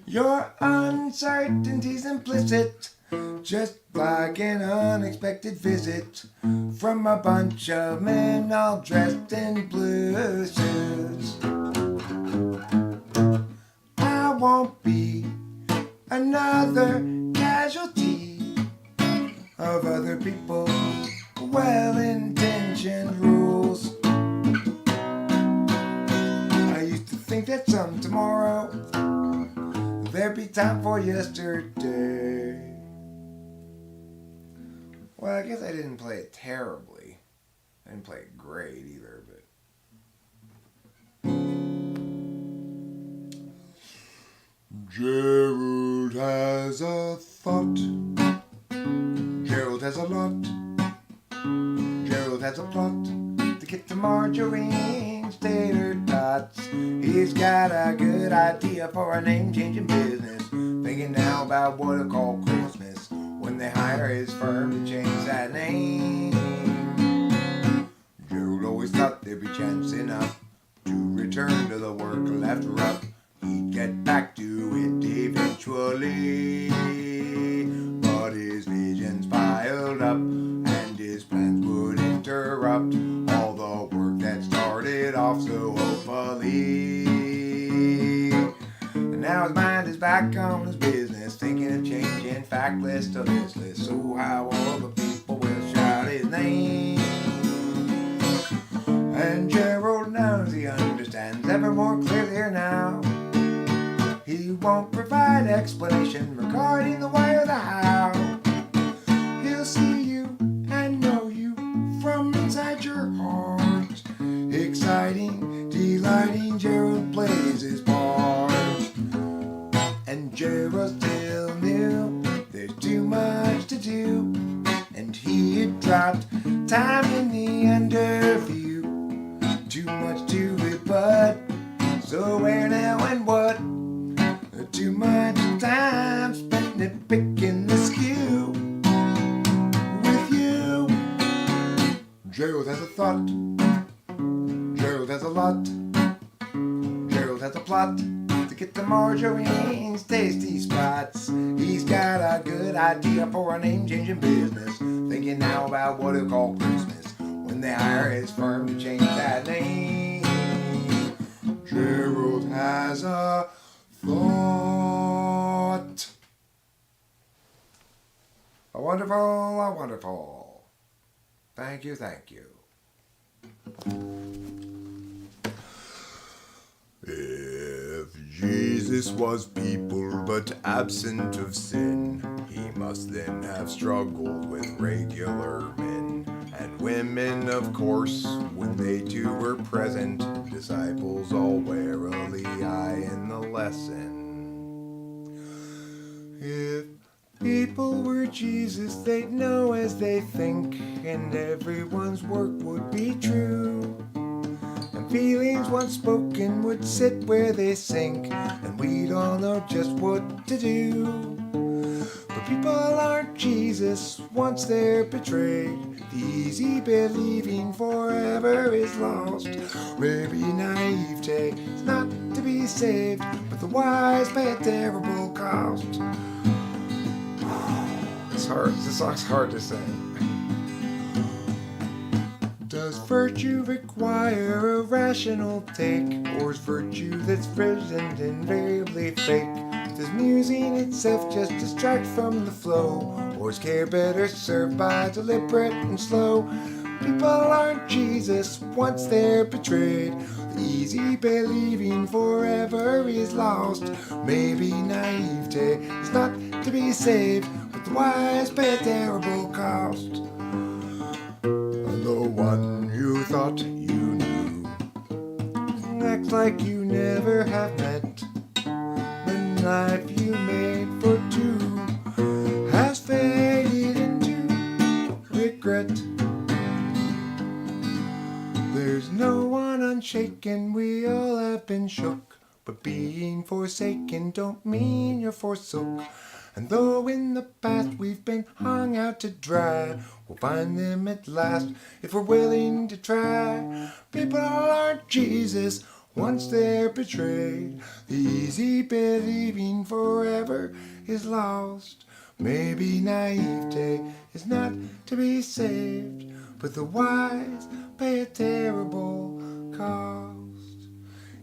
Your uncertainty's implicit, just like an unexpected visit from a bunch of men all dressed in blue suits. I won't be another casualty of other people's well-intentioned rules. time for yesterday. Well, I guess I didn't play it terribly. I didn't play it great either, but Gerald has a thought. Gerald has a lot. Gerald has a plot to get the margarine tater tots. He's got a good idea for a name-changing business. Thinking now about what to call Christmas when they hire his firm to change that name. Gerald always thought there'd be chance enough to return to the work left rough. He'd get back to it eventually, but his visions piled up and his plans would interrupt all the work that started off so hopefully. And now his mind is back on his business, thinking of changing fact list to this list, so how all the people will shout his name. And Gerald knows he understands ever more clearly now. He won't provide explanation regarding the why or the how. He'll see you and know you from inside your heart. Exciting, delighting, Gerald plays his part. And Gerald still knew there's too much to do, and he had dropped time in the underview. Too much to it, but so where now and what? Too much time spent at picking the skew with you. Gerald has a thought. Gerald has a lot. Gerald has a plot to get the margarine's tasty spots. He's got a good idea for a name-changing business. Thinking now about what he'll call Christmas when they hire his firm to change that name. Gerald has a thought. A wonderful. Thank you. If Jesus was people but absent of sin, he must then have struggled with regular men and women, of course, when they too were present. Disciples all warily eye in the lesson. If people were Jesus, they'd know as they think, and everyone's work would be true. And feelings once spoken would sit where they sink, and we'd all know just what to do. But people aren't Jesus once they're betrayed. The easy believing forever is lost. Maybe naivete is not to be saved, but the wise pay a terrible cost. It's hard. This song's hard to sing. Does virtue require a rational take, or is virtue that's present invariably fake? Does musing itself just distract from the flow, or is care better served by deliberate and slow? People aren't Jesus once they're betrayed. The easy believing forever is lost. Maybe naivete is not to be saved, but the wise pay a terrible cost. The one you thought you knew acts like you never have met. The life you made for two has faded into regret. There's no one unshaken, we all have been shook, but being forsaken don't mean you're forsook. And though in the past we've been hung out to dry, we'll find them at last if we're willing to try. People aren't Jesus once they're betrayed. The easy believing forever is lost. Maybe naivete is not to be saved, but the wise pay a terrible cost.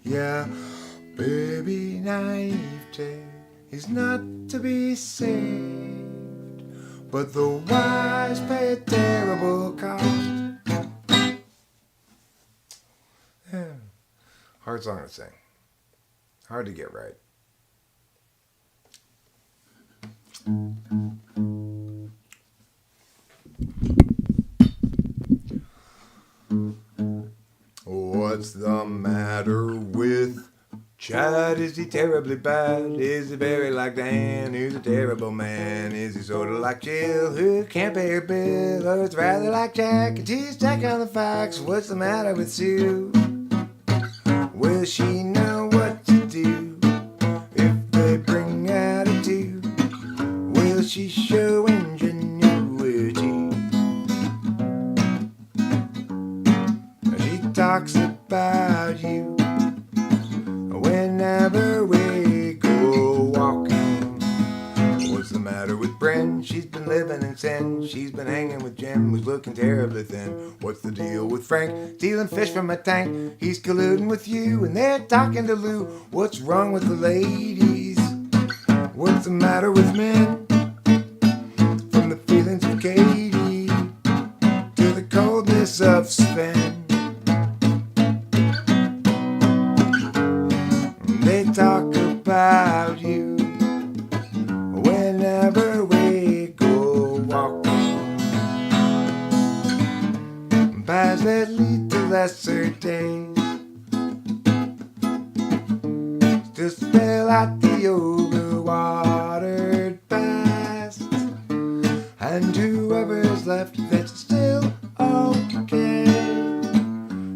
Yeah, baby, naivete is not to be saved, but the wise pay a terrible cost. Yeah. Hard song to sing. Hard to get right. What's the matter with Chad? Is he terribly bad? Is he very like Dan? Who's a terrible man? Is he sort of like Jill, who can't pay her bill? Or it's rather like Jack, and he's stuck on the facts. What's the matter with Sue? Will she know what to do if they bring attitude? Will she show ingenuity? She talks about you whenever we go walking. What's the matter with Bren? She's been living in sin. She's been hanging with Jim, who's looking terribly thin. What's the deal with Frank? Stealing fish from a tank. He's colluding with you, and they're talking to Lou. What's wrong with the ladies? What's the matter with men? From the feelings of Katie to the coldness of Sven. They talk about you whenever we go walking. Paths that lead to lesser days to spell out the overwatered past, and whoever's left that's still okay,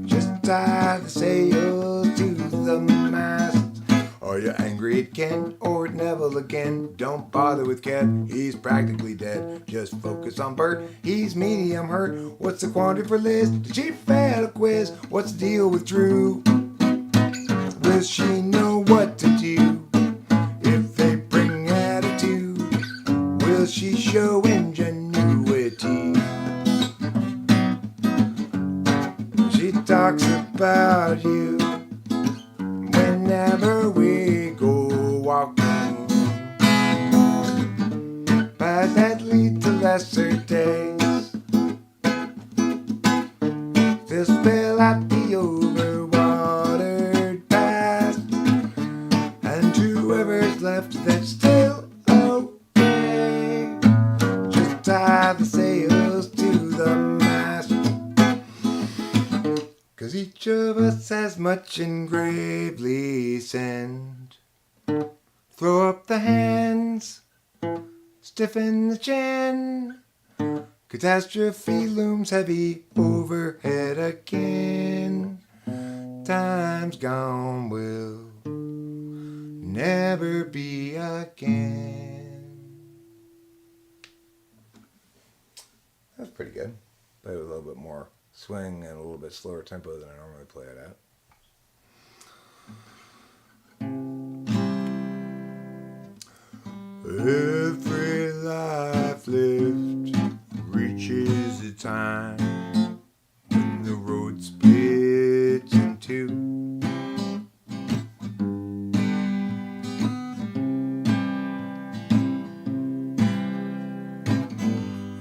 just tie the sail to the mast. Are you angry at Ken or at Neville again? Don't bother with Ken, he's practically dead. Just focus on Bert, he's medium hurt. What's the quandary for Liz? Did she fail a quiz? What's the deal with Drew? Will she know what to do if they bring attitude? Will she show ingenuity? She talks about you whenever we go walking. Paths that lead to lesser days to spell out the overwatered past, and whoever's left that's still okay, just tie the sails to the mast. 'Cause each of us has much engravely sinned. Throw up the hands, stiffen the chin. Catastrophe looms heavy overhead again. Time's gone will never be again. That's pretty good. Played with a little bit more swing and a little bit slower tempo than I normally play it at. Every life lived reaches a time when the road splits in two.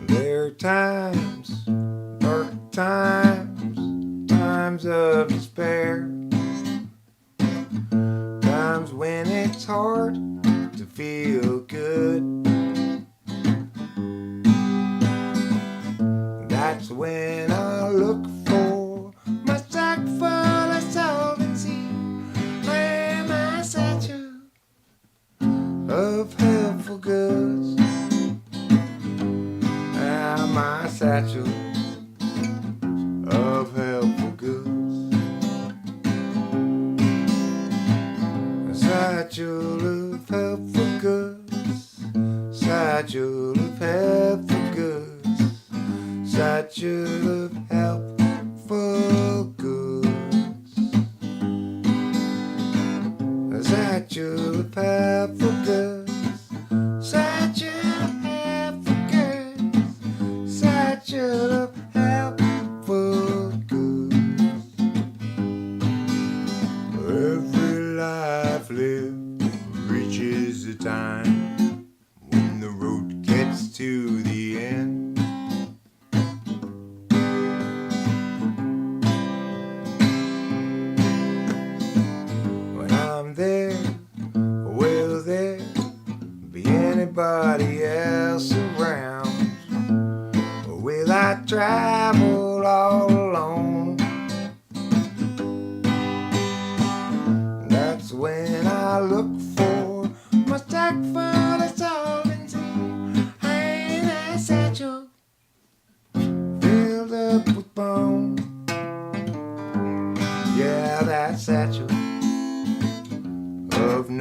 There are times, dark times, times of despair, times when it's hard to feel good. That's when I look for my sack full of solvency, where my satchel of helpful goods, my satchel of helpful goods, a satchel of helpful goods, satchel of helpful goods, satchel of helpful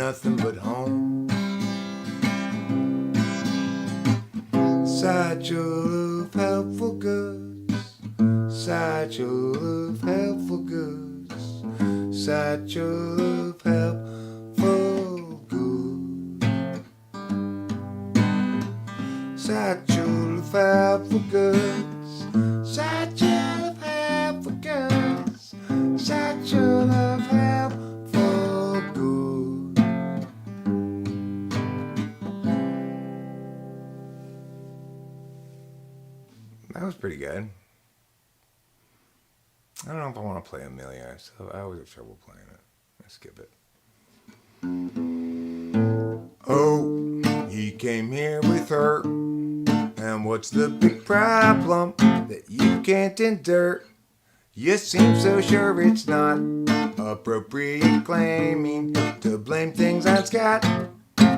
nothing but home. Satchel of helpful goods, satchel of helpful goods, satchel of helpful goods, satchel of helpful goods, satchel of helpful goods, satchel of helpful goods. That was pretty good. I don't know if I want to play Amelia, so I always have trouble playing it. Let's skip it. Oh, he came here with her, and what's the big problem that you can't endure? You seem so sure it's not appropriate claiming to blame things on Scott.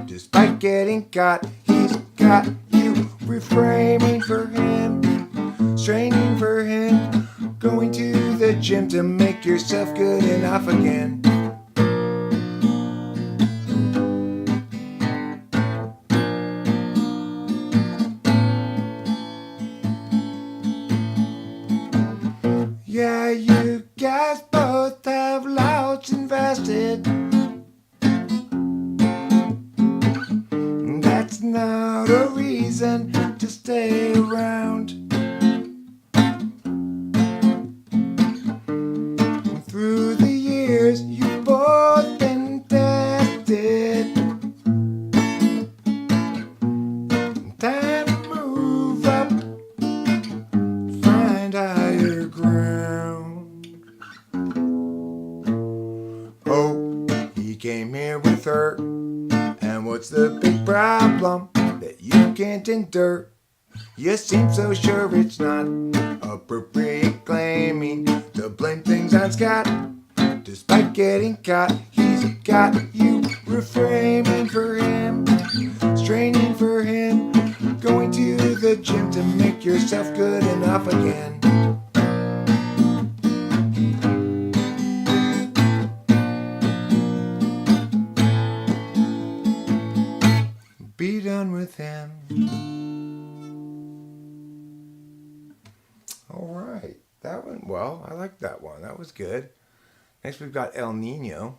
Despite getting caught, he's got you reframing for him, straining for him, going to the gym to make yourself good enough again. Yeah, you guys both have lots invested. That's not a reason to stay around. Through the years, you've both been tested. Time to move up, find higher ground. Oh, he came here with her, and what's the big problem that you can't endure? You seem so sure it's not appropriate claiming to blame things on Scott. Despite getting caught, he's got you reframing for him, straining for him, going to the gym to make yourself good enough again. Be done with him. All right, that went well. I like that one. That was good. Next, we've got El Nino.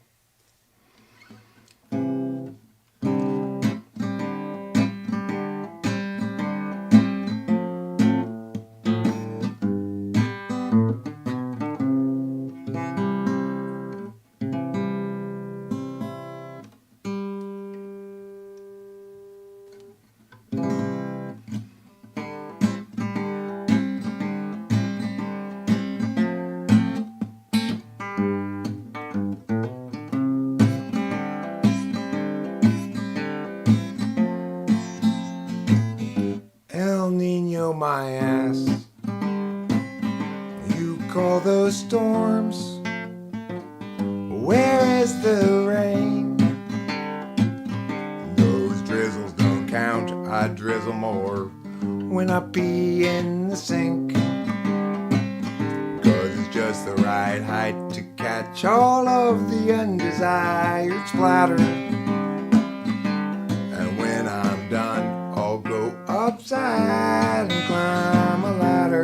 El Nino, my ass. You call those storms? Where is the rain? Those drizzles don't count. I drizzle more when I pee in the sink, 'cause it's just the right height to catch all of the undesired splatter. And when I'm done, I'll go upside and climb a ladder.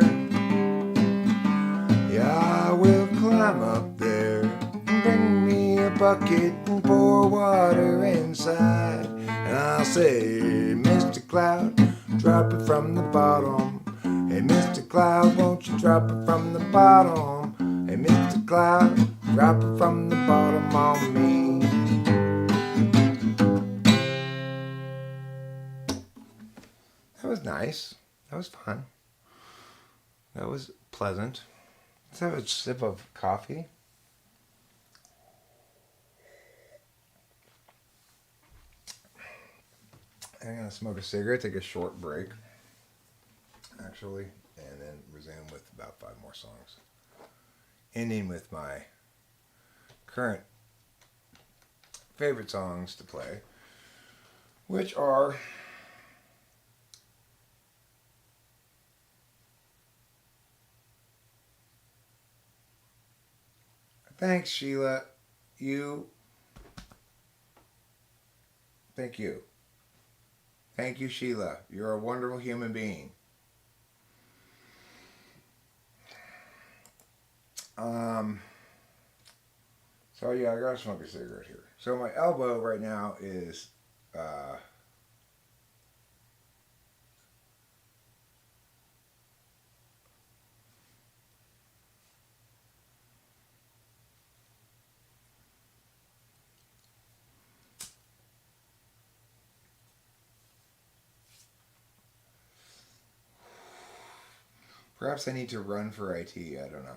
Yeah, I will climb up there and bring me a bucket and pour water inside. And I'll say, Mr. Cloud, drop it from the bottom. Hey, Mr. Cloud, won't you drop it from the bottom? Hey, Mr. Cloud, drop it from the bottom on me. That was nice. That was fun. That was pleasant. Let's have a sip of coffee. I'm going to smoke a cigarette, take a short break, actually, and then resume with about 5 more songs. Ending with my current favorite songs to play, which are Thanks, Sheila. You Thank you. Thank you, Sheila. You're a wonderful human being. So yeah, I gotta smoke a cigarette here. So my elbow right now is perhaps I need to run for IT. I don't know.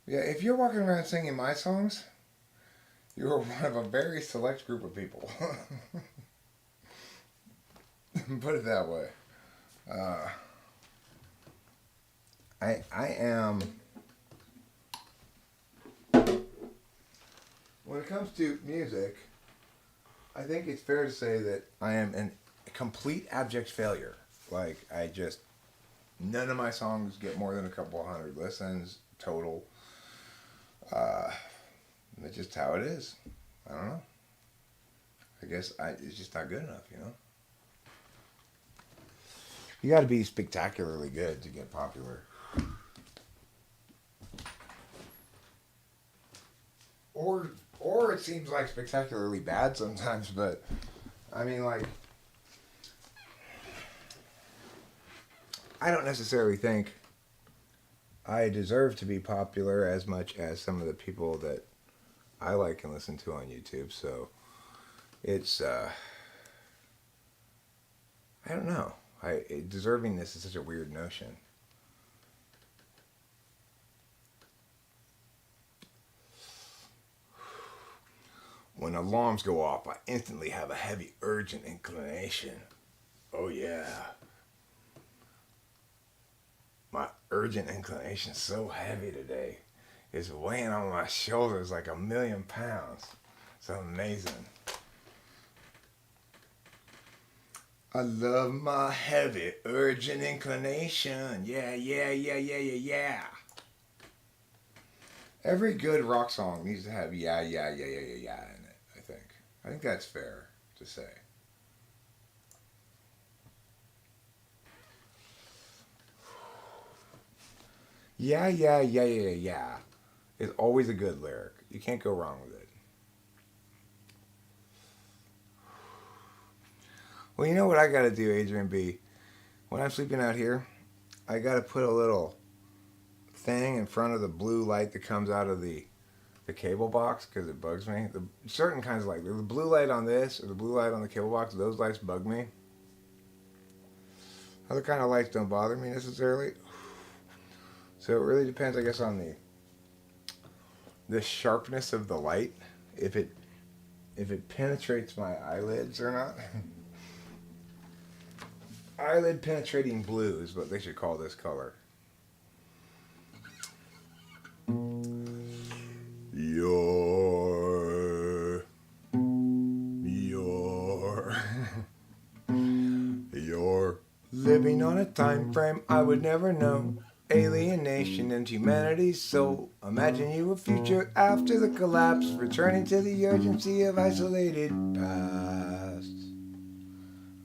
Yeah, if you're walking around singing my songs, you're one of a very select group of people. Put it that way. I am. When it comes to music, I think it's fair to say that I am a complete abject failure. Like, none of my songs get more than a couple hundred listens total. That's just how it is. I don't know. I guess it's just not good enough, you know? You gotta be spectacularly good to get popular. Or it seems like spectacularly bad sometimes, but I mean, like, I don't necessarily think I deserve to be popular as much as some of the people that I like and listen to on YouTube. So it's I don't know. Deservingness is such a weird notion. When alarms go off, I instantly have a heavy, urgent inclination. Oh yeah. My urgent inclination is so heavy today. It's weighing on my shoulders like 1,000,000 pounds. It's amazing. I love my heavy, urgent inclination. Yeah, yeah, yeah, yeah, yeah, yeah. Every good rock song needs to have yeah, yeah, yeah, yeah, yeah, yeah in it, I think. I think that's fair to say. Yeah, yeah, yeah, yeah, yeah is always a good lyric. You can't go wrong with it. Well, you know what I gotta do, Adrian B? When I'm sleeping out here, I gotta put a little thing in front of the blue light that comes out of the cable box because it bugs me. The certain kinds of light, the blue light on this or the blue light on the cable box, those lights bug me. Other kind of lights don't bother me necessarily. So it really depends, I guess, on the sharpness of the light, if it penetrates my eyelids or not. Eyelid penetrating blue is what they should call this color. You're living on a time frame I would never know. Alienation and humanity's soul. Imagine you a future after the collapse, returning to the urgency of isolated past.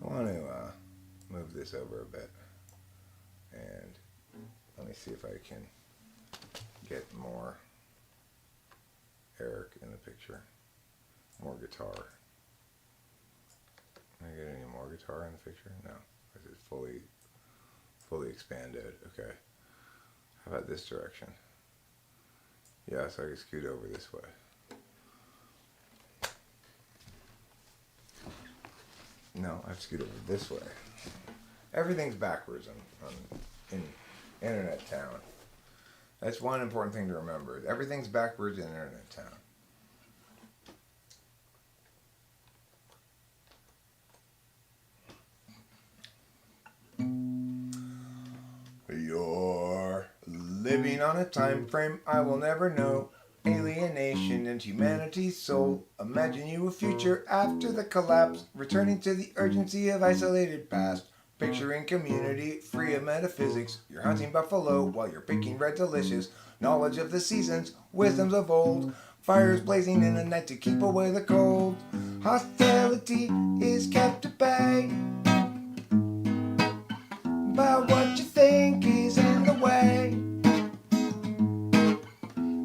I want to move this over a bit, and let me see if I can get more Eric in the picture. More guitar. Can I get any more guitar in the picture? No. This is fully expanded. Okay. How about this direction? Yeah, so I can scoot over this way. No, I have to scoot over this way. Everything's backwards in Internet Town. That's one important thing to remember. Everything's backwards in Internet Town. You're living on a time frame I will never know. Alienation and humanity's soul. Imagine you a future after the collapse, returning to the urgency of isolated past. Picturing community, free of metaphysics. You're hunting buffalo while you're picking red delicious. Knowledge of the seasons, wisdoms of old. Fires blazing in the night to keep away the cold. Hostility is kept at bay by what you think is in the way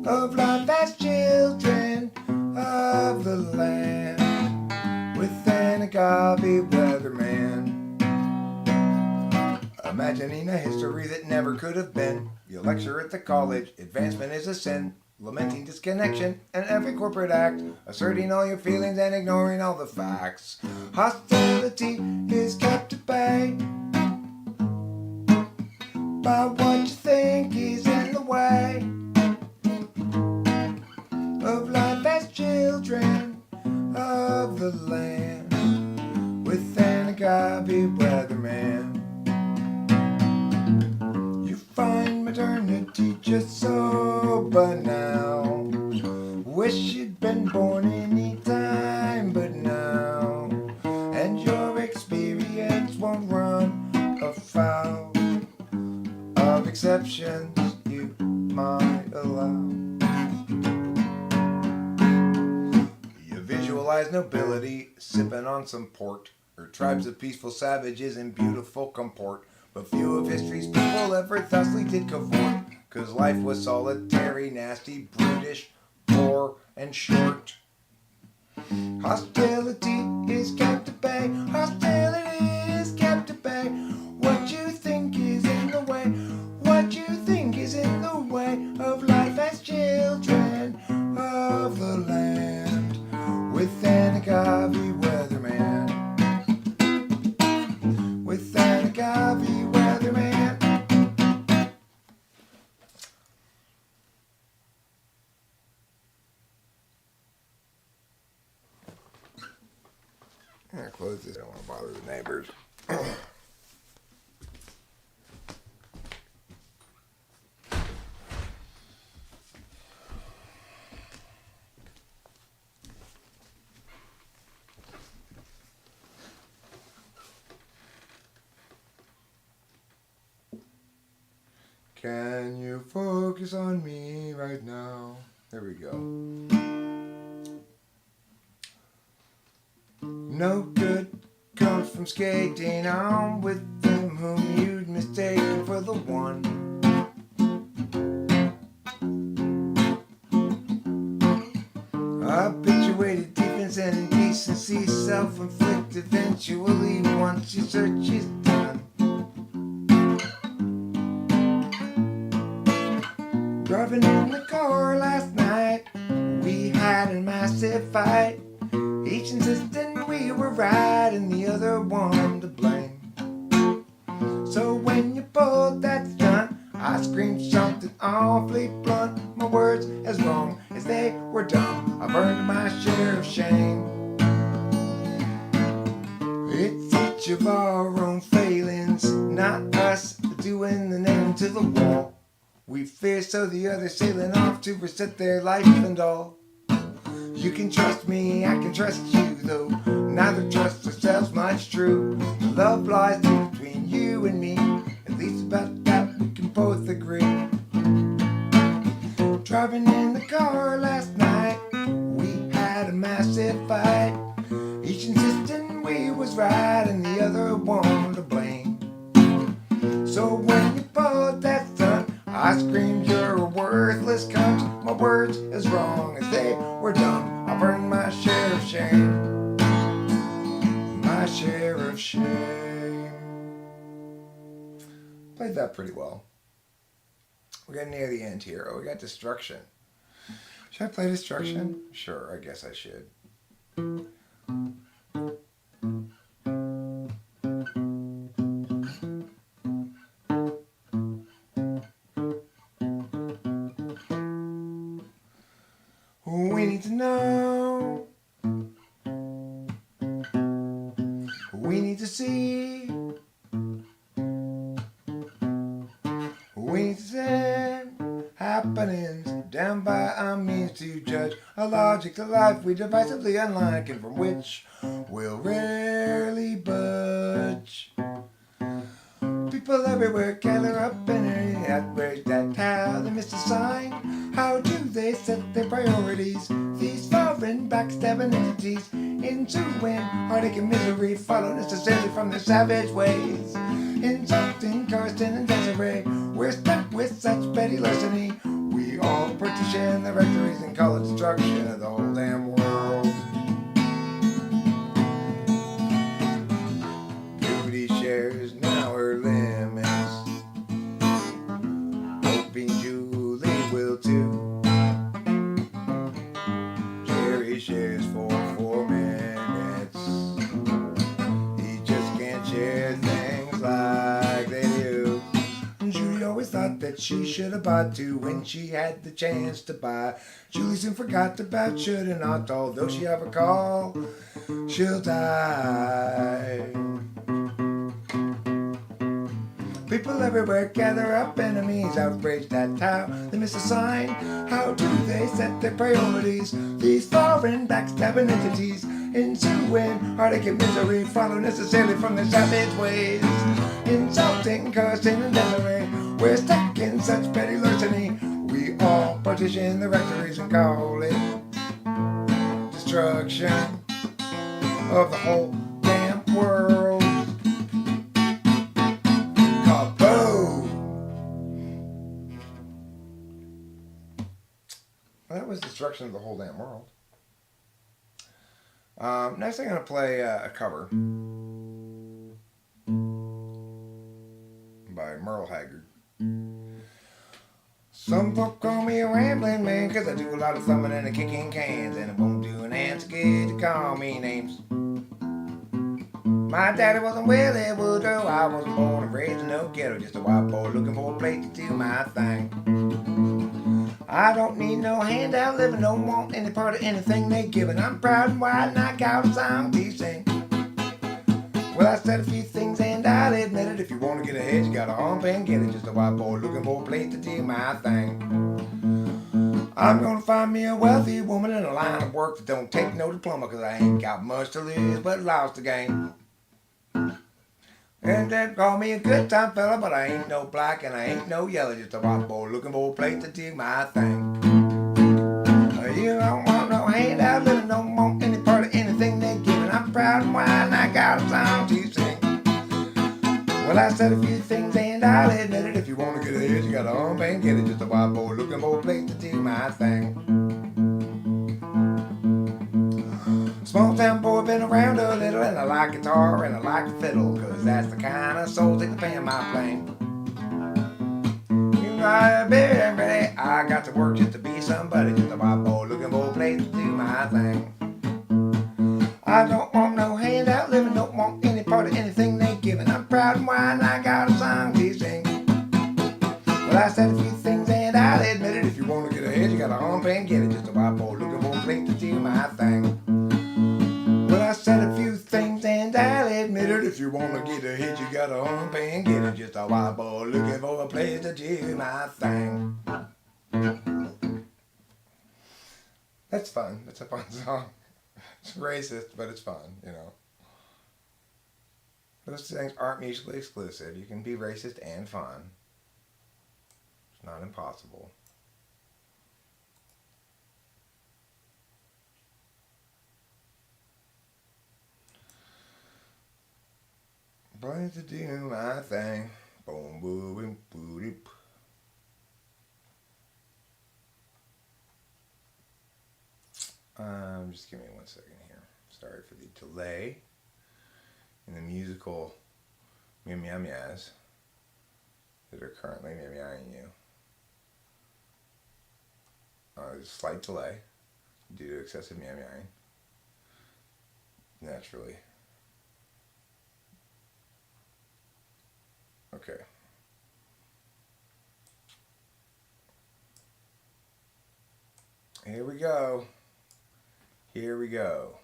of life as children of the land, with an agave weatherman. Imagining a history that never could have been. You lecture at the college, advancement is a sin. Lamenting disconnection and every corporate act. Asserting all your feelings and ignoring all the facts. Hostility is kept at bay by what you think is in the way of life as children of the land, with an agave weatherman. You find modernity just so banal. Wish you'd been born any time but now, and your experience won't run afoul of exceptions you might allow. You visualize nobility sipping on some port, or tribes of peaceful savages in beautiful comport. But few of history's people ever thusly did cavort, 'cause life was solitary, nasty, brutish, poor, and short. Hostility is kept at bay. Hostility is kept at bay. What you think is in the way. What you think is in the way of life as children of the land, with an agave weatherman. With an agave weatherman. I'm gonna close this. I don't want to bother the neighbors. Can you focus on me right now? There we go. No good comes from skating on with them whom you'd mistaken for the one. Habituated defense and indecency, self-inflict eventually once your search is done. Driving in the car last night, we had a massive fight. Each insisting we were right and the other one to blame. So when you pulled that stunt, I screamed something awfully blunt. My words as wrong as they were dumb. I've earned my share of shame. It's each of our own failings, not us doing the name to the wall. We fear so the others sailing off to reset their life and all. You can trust me, I can trust you, though neither trust ourselves much true. The love lies between you and me, at least about that we can both agree. Driving in the car last night, we had a massive fight. Each insisting we was right and the other one to blame. So when you pulled that stunt, I screamed you're a worthless cunt. My words as wrong as they were dumb. I've earned my share of shame. My share of shame. Played that pretty well. We're getting near the end here. Oh, we got destruction. Should I play destruction? Sure, I guess I should. We need to know. We need to see. We need to send happenings down by our means to judge a logic to life we divisively unlike and from which we'll rarely budge. everywhere gather up and outrage that how they miss the sign. How do they set their priorities? These foreign backstabbing entities into when heartache and misery follow necessarily from their savage ways. Insulting Karsten and Desiree, we're stuck with such petty larceny. We all partition the rectories and call it destruction of the whole damn world. Beauty shares now her limits, hoping Julie will too. Jerry shares for 4 minutes. He just can't share things like they do. Julie always thought that she should have bought 2 when she had the chance to buy. Julie soon forgot about should and ought, although she have a call, she'll die. People everywhere gather up, enemies outraged at how they miss a sign. How do they set their priorities? These foreign backstabbing entities ensuing heartache and misery follow necessarily from their savage ways. Insulting, cursing, and Desiree, we're stuck in such petty larceny. We all partition the rectories and call it destruction of the whole damn world. Well, that was destruction of the whole damn world. Next I'm going to play a cover by Merle Haggard. Some folk call me a rambling man, cause I do a lot of thumbing and a kicking cans, and it won't do an answer good to call me names. My daddy wasn't Willie Woodrow, I wasn't born and raised in no ghetto, just a white boy looking for a place to do my thing. I don't need no handout living, don't want any part of anything they giving. I'm proud and white and I got a song to sing. Well, I said a few things and I'll admit it. If you want to get ahead, you gotta hump and get it. Just a white boy looking for a place to do my thing. I'm gonna find me a wealthy woman in a line of work that don't take no diploma, cause I ain't got much to lose but lost the game. And they call me a good time fella, but I ain't no black and I ain't no yellow. Just a white boy looking for a place to do my thing. You don't want no handout living, don't want any part of anything they giving. I'm proud and white and I got a song to sing. Well, I said a few things and I'll admit it. If you want to get ahead, you gotta hump and get it. Just a white boy looking for a place to do my thing. Small town boy, been around a little, and I like guitar and I like fiddle, cause that's the kind of soul take the pan my plane. You know, baby, I got to work just to be somebody, just a white boy looking for a place to do my thing. I don't want no handout living, don't want any part of anything they giving. I'm proud and white and I got a song to sing. Well, I said a few things and I'll admit it. If you want to get ahead, you gotta hump and get it. Just a white boy looking for a place to do my thing. Well, I said a few things and I'll admit it. If you want to get ahead, you gotta hump and get it. Just a white boy looking for a place to do my thing. That's fun. That's a fun song. It's racist, but it's fun, you know. Those things aren't mutually exclusive. You can be racist and fun. It's not impossible. Place to do my thing. Boom, boom, boom, boom. Just give me 1 second here. Sorry for the delay in the musical meow meow meows that are currently meow meowing you. There's a slight delay due to excessive meow meowing. Naturally. Okay. Here we go. Here we go.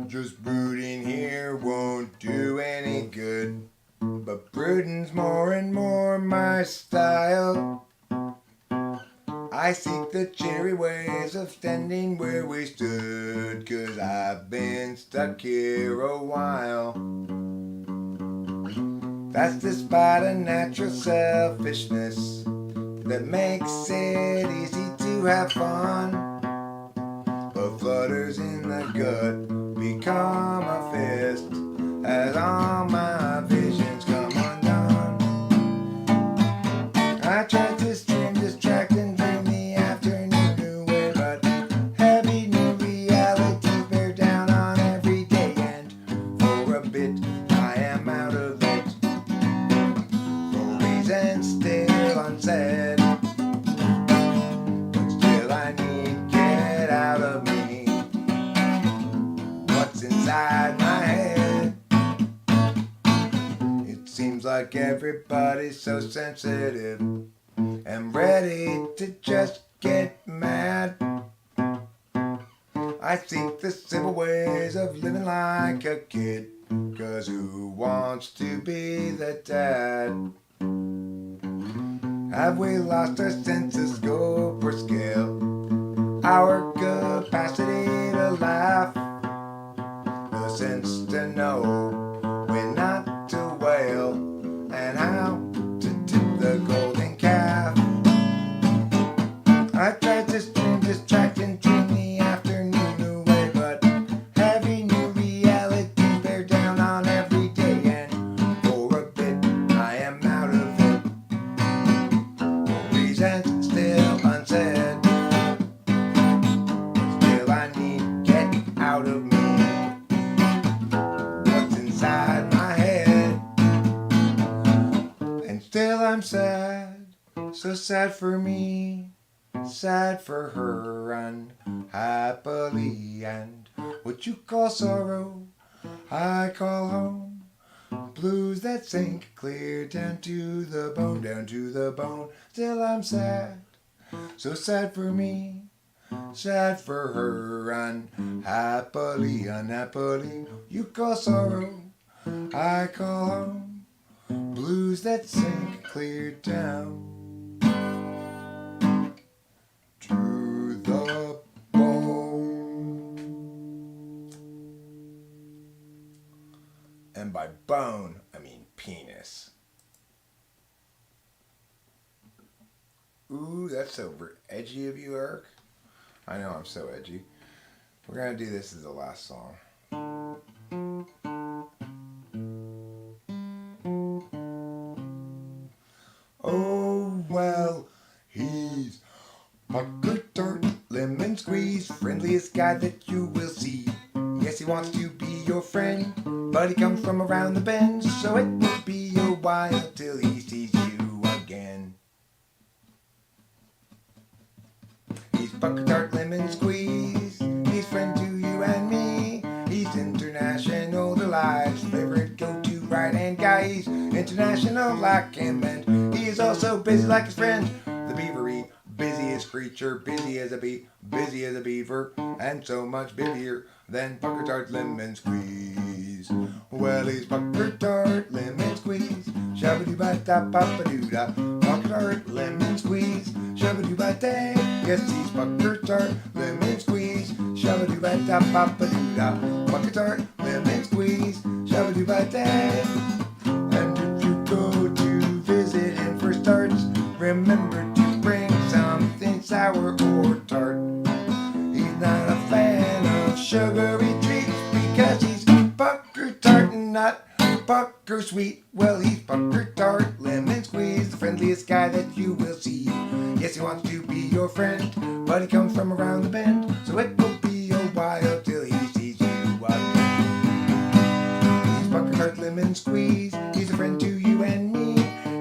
Just brooding here won't do any good, but brooding's more and more my style. I I seek the cheery ways of standing where we stood, 'cause I've been stuck here a while. That's despite a natural selfishness that makes it easy to have fun. But flutters in the gut become a fist as all my visions come undone. I tried to stream, distract, and dream the afternoon away, but heavy new realities bear down on every day, and for a bit I am out of it, for reasons still unsaid. But still I need get out of me what's inside my head. It seems like everybody's so sensitive and ready to just get mad. I seek the simple ways of living like a kid, 'cause who wants to be the dad? Have we lost our sense of scope or scale? Our capacity to laugh? The sense to know when not to wail, and how to tip the golden calf. I tried to stream, distract, and dream the afternoon away, but heavy new realities bear down on every day, and for a bit I am out of it, for reasons still unsaid. Still I need get out of me what's inside my head. And still I'm sad, so sad for me, sad for her unhappily, and what you call sorrow I call home. Blues that sink clear down to the bone, down to the bone. Still I'm sad, so sad for me, sad for her unhappily, unhappily. You call sorrow I call home. Blues that sink clear down to the bone. And by bone, I mean penis. Ooh, that's so edgy of you, Eric. I know I'm so edgy. We're gonna do this as the last song. Oh, well, he's pucker tart, lemon squeeze, friendliest guy that you will see. Yes, he wants to be your friend, but he comes from around the bend, so it will be a while till he sees you again. He's pucker tart, lemon squeeze, he's friend to you and me. He's international delights, favorite go-to right-hand guy. He's international like him, and he is also busy like his friend, the beavery. Busiest creature, busy as a bee, busy as a beaver, and so much busier than pucker tart lemon squeeze. Well, he's pucker tart lemon squeeze, shabba-doo-ba-da-ba-ba-doo-da. Pucker tart lemon squeeze, shabba-doo-ba-day. Yes, he's pucker tart lemon squeeze, shabba-doo-ba-da-ba-ba-doo-da. Pucker tart lemon squeeze, shabba-doo-ba-day. And if you go to visit him for starts, remember to bring something sour or tart. He's not a fan of sugary treats because he's pucker tart and not pucker sweet. Well, he's pucker tart lemon squeeze, the friendliest guy that you will see. Yes, he wants to be your friend, but he comes from around the bend, so it will be a while till he sees you again. He's pucker tart lemon squeeze, he's a friend to you and me.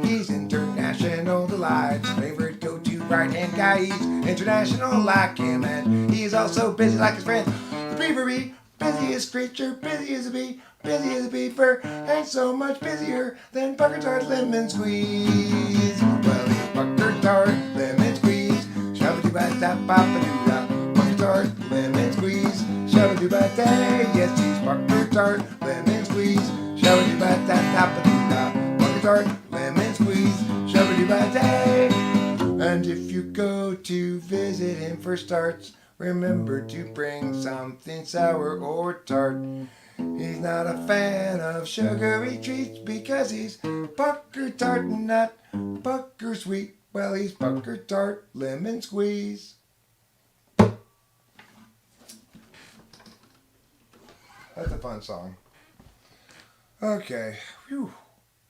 He's international delights, favorite go-to right-hand guy. He's international like him, and he's also busy like his friend, the beavery. Busiest creature, busy as a bee, busy as a beaver, and so much busier than pucker tart lemon squeeze. Well, he's pucker tart lemon squeeze, shabba-doo-ba-da-ba-ba-doo-da. Pucker tart lemon squeeze, shabba-doo-ba-day. Yes, he's pucker tart lemon squeeze, shabba-doo-ba-da-ba-ba-doo-da. Pucker tart lemon squeeze, shabba-doo-ba-day. And if you go to visit him for starts, remember to bring something sour or tart. He's not a fan of sugary treats because he's pucker tart and not pucker sweet. Well, he's pucker tart lemon squeeze. That's a fun song. Okay, whew.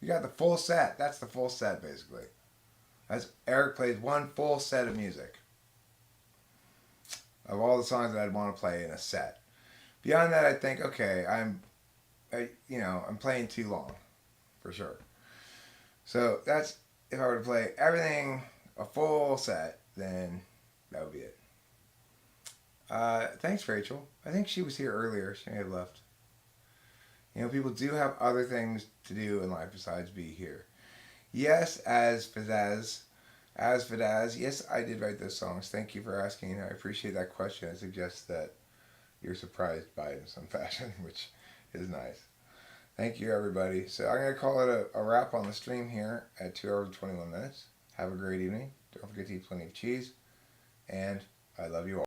You got the full set. That's the full set, basically. As Eric plays one full set of music of all the songs that I'd want to play in a set. Beyond that, I think, okay, I'm playing too long, for sure. So that's, if I were to play everything, a full set, then that would be it. Thanks, Rachel. I think she was here earlier. She may have left. People do have other things to do in life besides be here. Yes, as Fidaz, yes, I did write those songs. Thank you for asking. I appreciate that question. It suggests that you're surprised by it in some fashion, which is nice. Thank you, everybody. So I'm going to call it a wrap on the stream here at 2 hours and 21 minutes. Have a great evening. Don't forget to eat plenty of cheese. And I love you all.